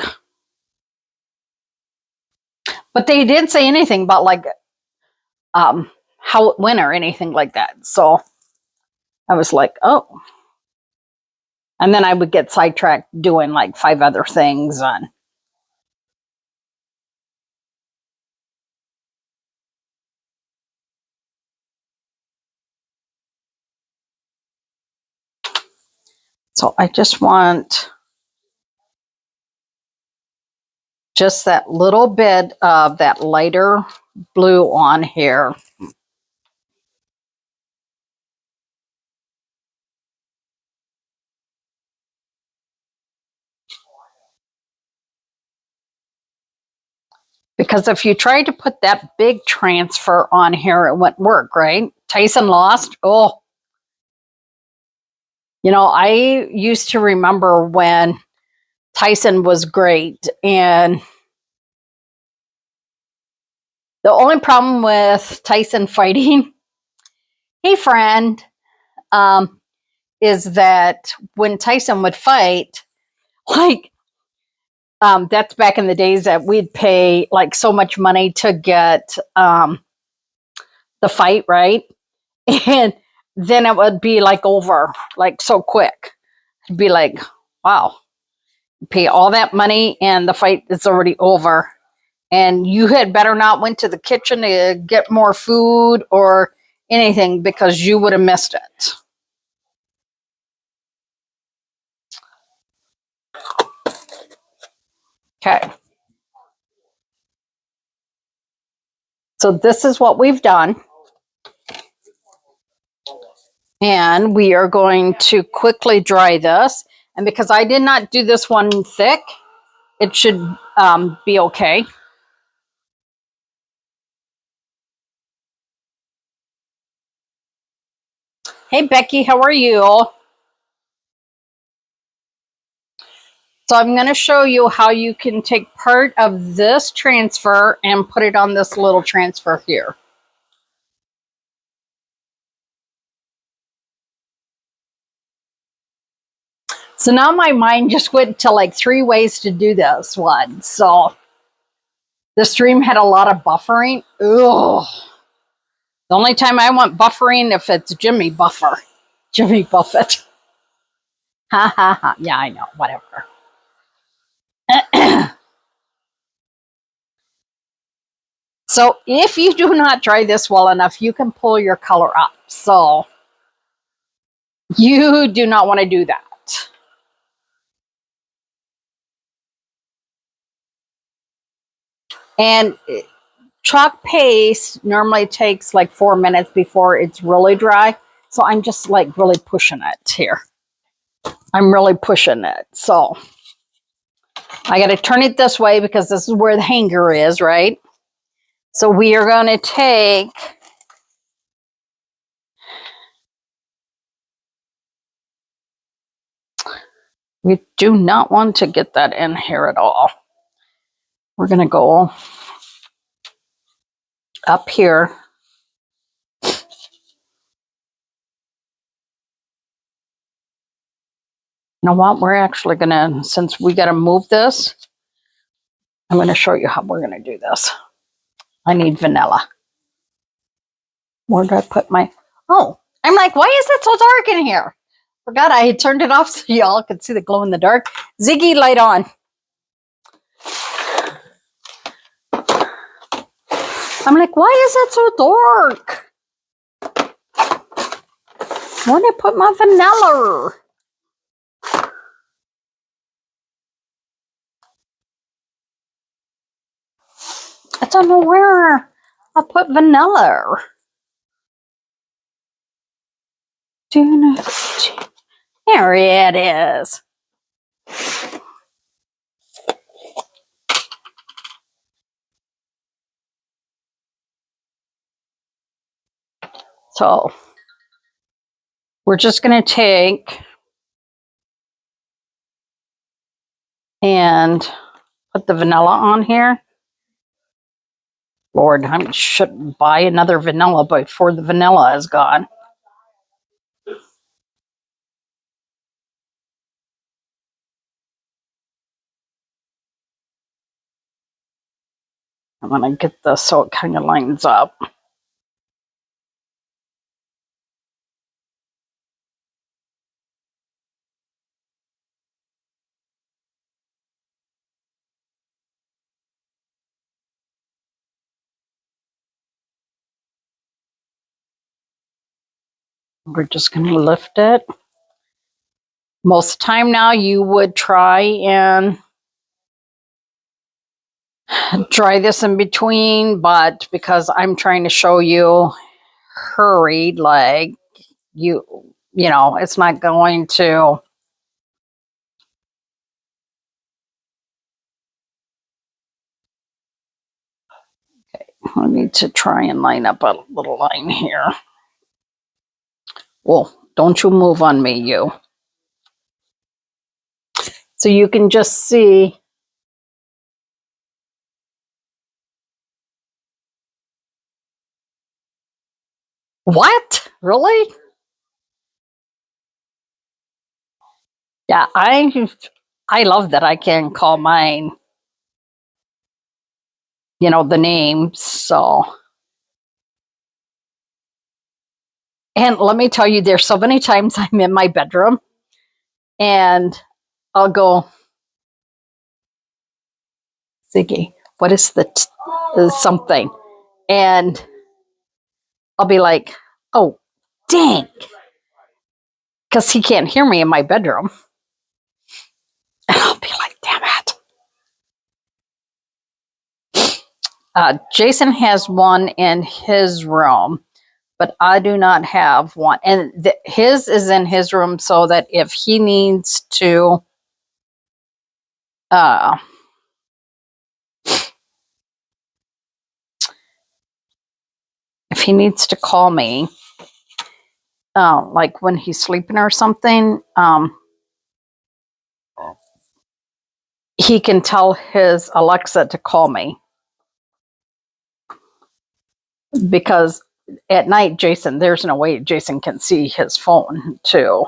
but they didn't say anything about like how it went or anything like that. So I was like, oh. And then I would get sidetracked doing like 5 other things. And so I just want just that little bit of that lighter blue on here. Because if you try to put that big transfer on here, it wouldn't work, right? Tyson lost. Oh, you know, I used to remember when Tyson was great. And the only problem with Tyson fighting, hey, friend, is that when Tyson would fight, like, that's back in the days that we'd pay like so much money to get the fight, right? And then it would be like over, like so quick. It'd be like, wow, pay all that money and the fight is already over. And you had better not went to the kitchen to get more food or anything because you would have missed it. Okay. So this is what we've done. And we are going to quickly dry this. And because I did not do this one thick, it should be okay. Hey, Becky, how are you? So I'm going to show you how you can take part of this transfer and put it on this little transfer here. So now my mind just went to like 3 ways to do this one. So the stream had a lot of buffering. Ugh. The only time I want buffering if it's Jimmy Buffett. Ha ha ha. Yeah, I know. Whatever. So if you do not dry this well enough, you can pull your color up. So you do not want to do that. And chalk paste normally takes like 4 minutes before it's really dry. So I'm just like really pushing it here. I'm really pushing it. So I got to turn it this way because this is where the hanger is, right? So we are going to take We do not want to get that in here at all. We're going to go up here. You know what? We're actually going to, since we got to move this, I'm going to show you how we're going to do this. I need vanilla. Where did I put my... Oh, I'm like, why is it so dark in here? Forgot I had turned it off so y'all could see the glow in the dark. Ziggy, light on. I'm like, why is it so dark? Where did I put my vanilla? I don't know where I put vanilla. There it is. So we're just going to take and put the vanilla on here. Lord, I should buy another vanilla before the vanilla is gone. I'm going to get this so it kind of lines up. We're just going to lift it. Most of the time now you would try and dry this in between, but because I'm trying to show you hurried, like you know, it's not going to. Okay, I need to try and line up a little line here. Well, don't you move on me, you. So you can just see. What? Really? Yeah, I love that I can call mine, you know, the names. So, and let me tell you, there's so many times I'm in my bedroom and I'll go, Ziggy, what is the something? And I'll be like, oh, dang. Because he can't hear me in my bedroom. And I'll be like, damn it. Jason has one in his room, but I do not have one. And his is in his room so that if he needs to, call me, like when he's sleeping or something, he can tell his Alexa to call me. Because at night, there's no way Jason can see his phone too.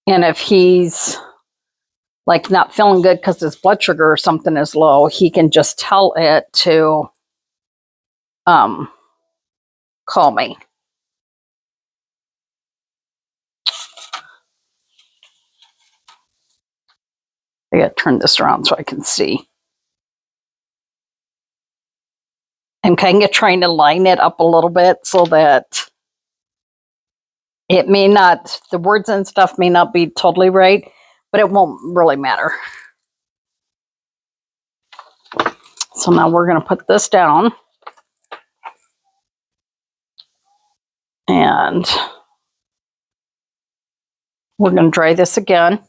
And if he's like not feeling good because his blood sugar or something is low, he can just tell it to call me. I gotta turn this around so I can see. I'm kind of trying to line it up a little bit so that it may not, the words and stuff may not be totally right, but it won't really matter. So now we're going to put this down. And we're going to dry this again.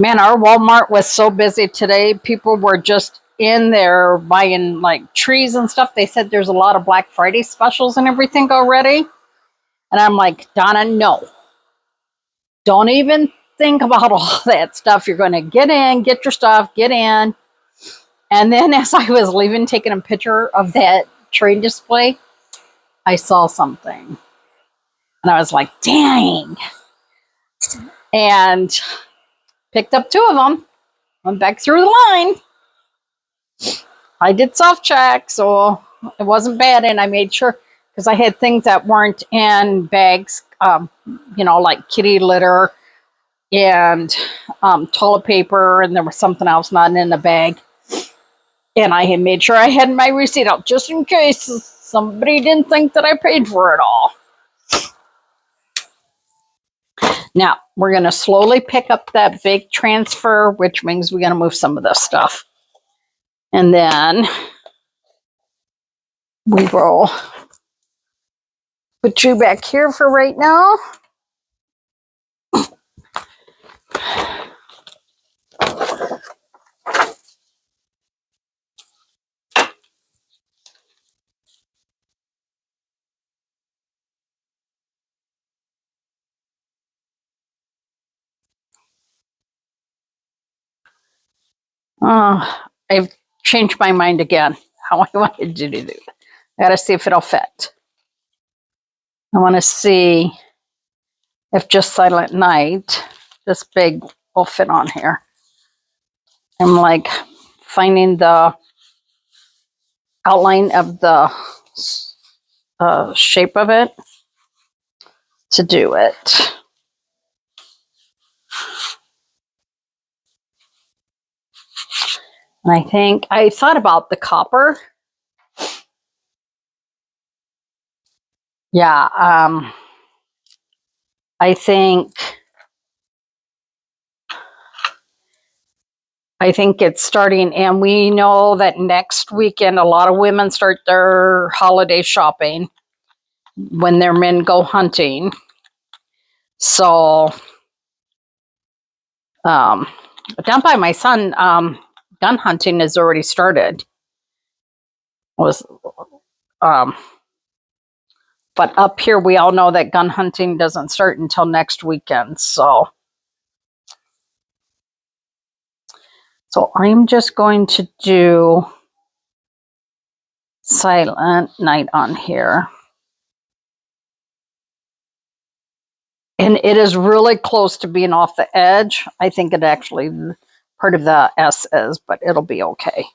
Man, our Walmart was so busy today. People were just in there buying like trees and stuff. They said there's a lot of Black Friday specials and everything already. And I'm like, Donna, no. Don't even think about all that stuff. You're going to get in, get your stuff, get in. And then as I was leaving, taking a picture of that trade display, I saw something. And I was like, dang. And picked up two of them. Went back through the line. I did soft check, so it wasn't bad. And I made sure, because I had things that weren't in bags, like kitty litter and toilet paper, and there was something else not in the bag. And I had made sure I had my receipt out just in case somebody didn't think that I paid for it all. Now, we're going to slowly pick up that big transfer, which means we're going to move some of this stuff. And then we will put you back here for right now. I've changed my mind again, how I wanted to do it. I got to see if it'll fit. I want to see if just Silent Night, this big, will fit on here. I'm like finding the outline of the shape of it to do it. And I think I thought about the copper. Yeah, I think it's starting, and we know that next weekend a lot of women start their holiday shopping when their men go hunting. So, down by my son, gun hunting has already started. But up here, we all know that gun hunting doesn't start until next weekend. So I'm just going to do Silent Night on here. And it is really close to being off the edge. I think it actually, part of the S is, but it'll be okay.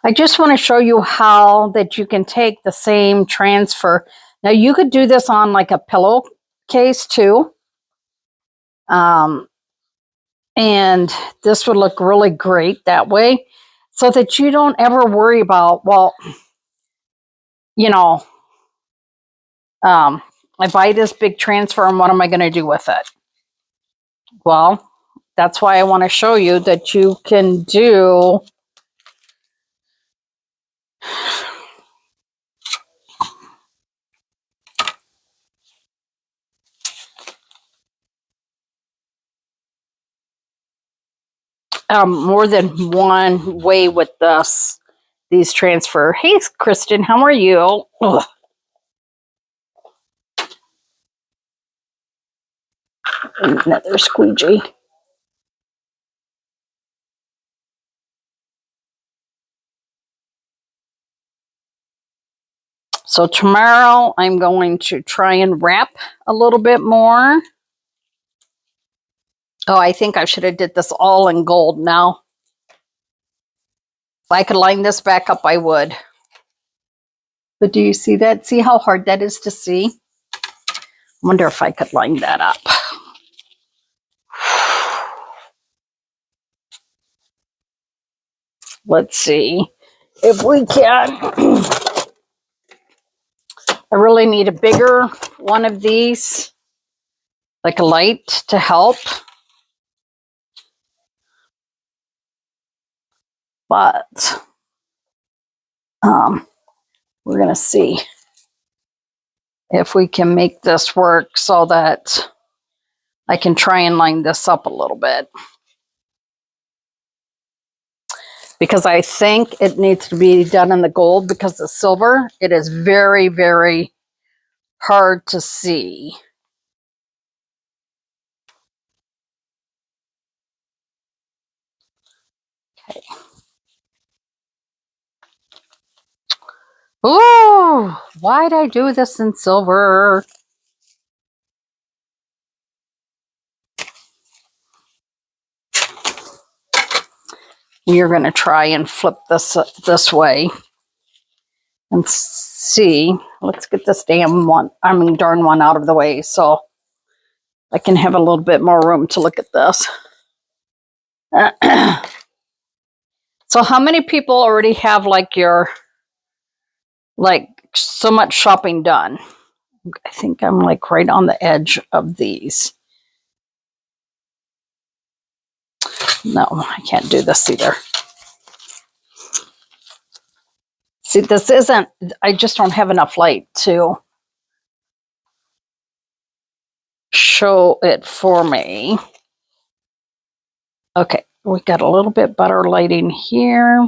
I just want to show you how that you can take the same transfer. Now you could do this on like a pillowcase too. And this would look really great that way, so that you don't ever worry about, well, I buy this big transfer and what am I going to do with it? Well, that's why I want to show you that you can do more than one way with these transfer. Hey, Kristen, how are you? Ugh. Another squeegee. So tomorrow I'm going to try and wrap a little bit more. Oh, I think I should have did this all in gold now. If I could line this back up, I would. But do you see that? See how hard that is to see? I wonder if I could line that up. Let's see if we can. I really need a bigger one of these, like a light to help. But We're going to see if we can make this work so that I can try and line this up a little bit. Because I think it needs to be done in the gold, because the silver, it is very, very hard to see. Okay. Ooh, why'd I do this in silver? We are going to try and flip this way and see. Let's get this darn one out of the way so I can have a little bit more room to look at this. So how many people already have so much shopping done? I think I'm like right on the edge of these. No, I can't do this either. See, this isn't, I just don't have enough light to show it for me. Okay, we got a little bit better lighting here.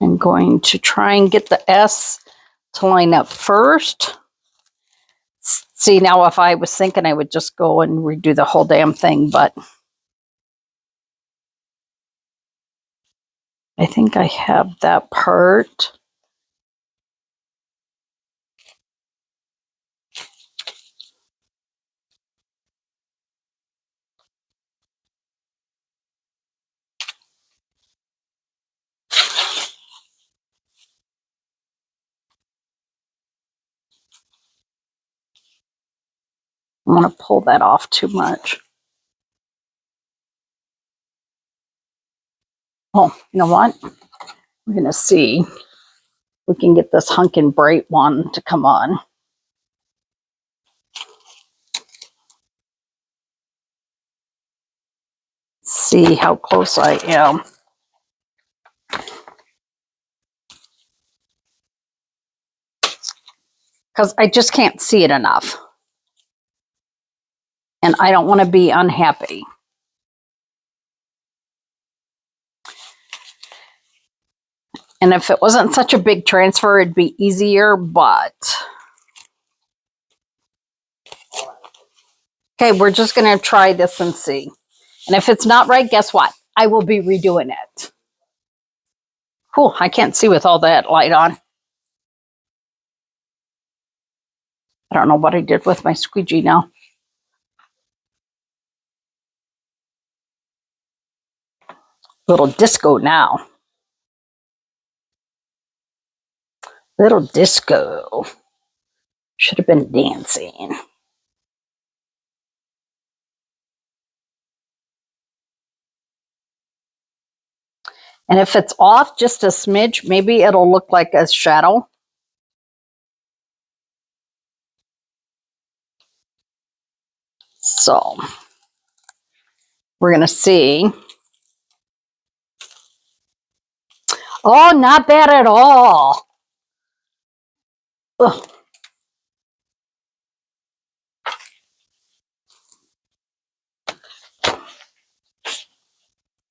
I'm going to try and get the S to line up first. See, now if I was thinking I would just go and redo the whole damn thing, but I think I have that part. I want to pull that off too much. Oh, you know what? We're going to see if we can get this hunkin' bright one to come on. See how close I am. Because I just can't see it enough. And I don't want to be unhappy. And if it wasn't such a big transfer, it'd be easier, but... Okay, we're just going to try this and see. And if it's not right, guess what? I will be redoing it. Cool, I can't see with all that light on. I don't know what I did with my squeegee now. Little disco now. Little disco. Should have been dancing. And if it's off just a smidge, maybe it'll look like a shadow. So we're going to see. Oh, not bad at all. Ugh.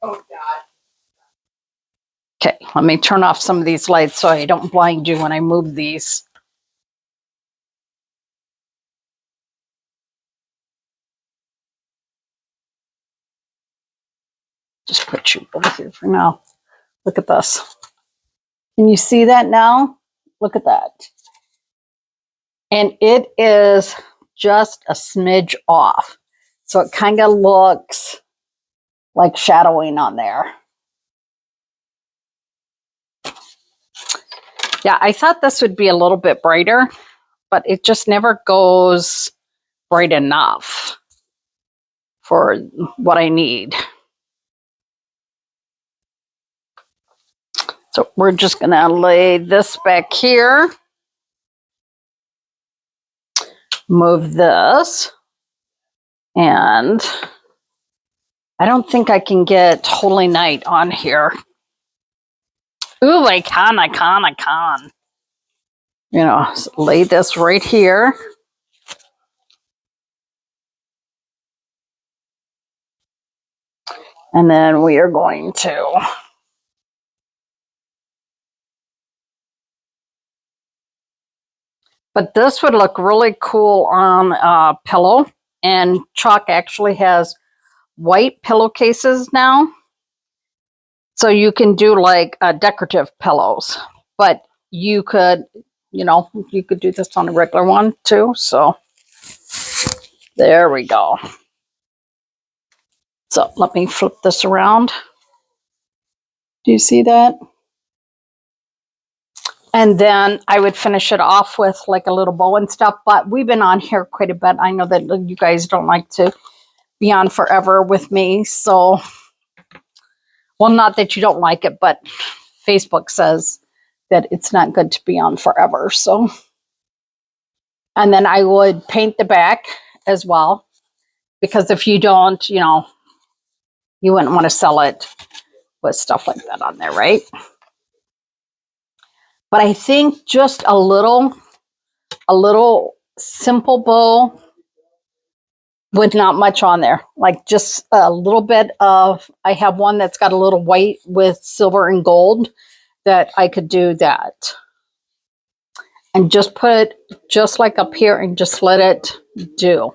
Oh, God. Okay, let me turn off some of these lights so I don't blind you when I move these. Just put you over here for now. Look at this. Can you see that now? Look at that. And it is just a smidge off. So it kind of looks like shadowing on there. Yeah, I thought this would be a little bit brighter, but it just never goes bright enough for what I need. So we're just going to lay this back here. move this. And I don't think I can get Holy Night on here. Ooh, I can. You know, lay this right here. And then we are going to but this would look really cool on a pillow. And Chalk actually has white pillowcases now. So you can do like decorative pillows. But you could, you know, you could do this on a regular one too. So there we go. So let me flip this around. Do you see that? And then I would finish it off with like a little bow and stuff. But we've been on here quite a bit. I know that you guys don't like to be on forever with me. So, well, not that you don't like it, but Facebook says that it's not good to be on forever. So, and then I would paint the back as well. Because if you don't, you know, you wouldn't want to sell it with stuff like that on there, right? But I think just a little simple bow with not much on there. Like just a little bit of, I have one that's got a little white with silver and gold that I could do that. And just put it just like up here and just let it do.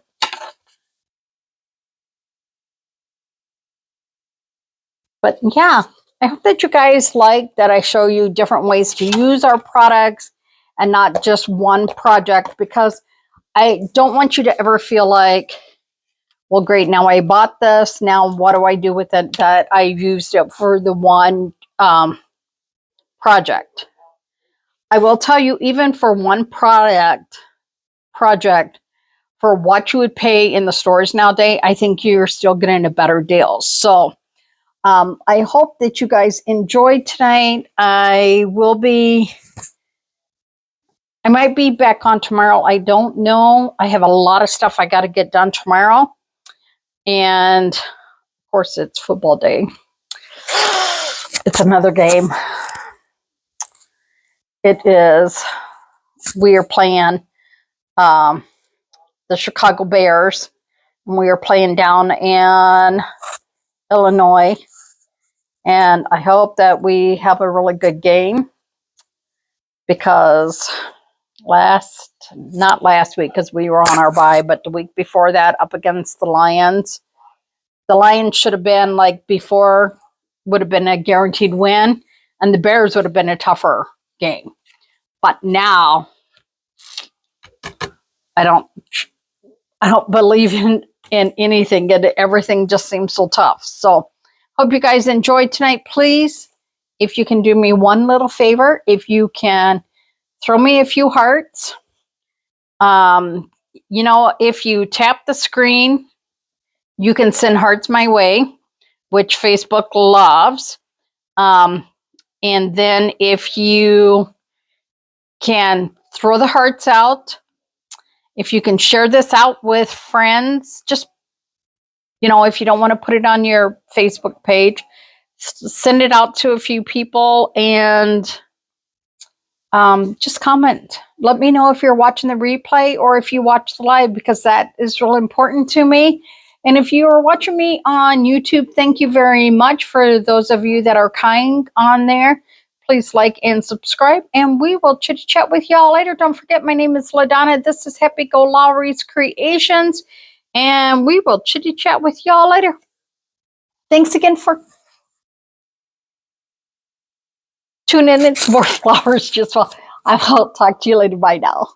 But yeah, I hope that you guys like that I show you different ways to use our products and not just one project, because I don't want you to ever feel like, well, great, now I bought this, now what do I do with it that I used it for the one project. I will tell you, even for one project, for what you would pay in the stores nowadays, I think you're still getting a better deal. So I hope that you guys enjoyed tonight. I might be back on tomorrow. I don't know. I have a lot of stuff I got to get done tomorrow. And of course, it's football day. It's another game. It is. We are playing the Chicago Bears. And we are playing down in Illinois. And I hope that we have a really good game, because not last week because we were on our bye, but the week before that up against the Lions. The Lions should have been like before, would have been a guaranteed win, and the Bears would have been a tougher game. But now I don't believe in anything, and everything just seems so tough. So hope you guys enjoyed tonight. Please, if you can do me one little favor, if you can throw me a few hearts. You know, if you tap the screen, you can send hearts my way, which Facebook loves. And then if you can throw the hearts out, if you can share this out with friends, just, you know, if you don't want to put it on your Facebook page, send it out to a few people and just comment. Let me know if you're watching the replay or if you watch the live, because that is really important to me. And if you are watching me on YouTube, thank you very much. For those of you that are kind on there, please like and subscribe, and we will chit chat with y'all later. Don't forget, my name is LaDonna. This is Happy-go-Lowery's Creations, and we will chit chat with y'all later. Thanks again for tuning in. It's more flowers just well. I will talk to you later. Bye now.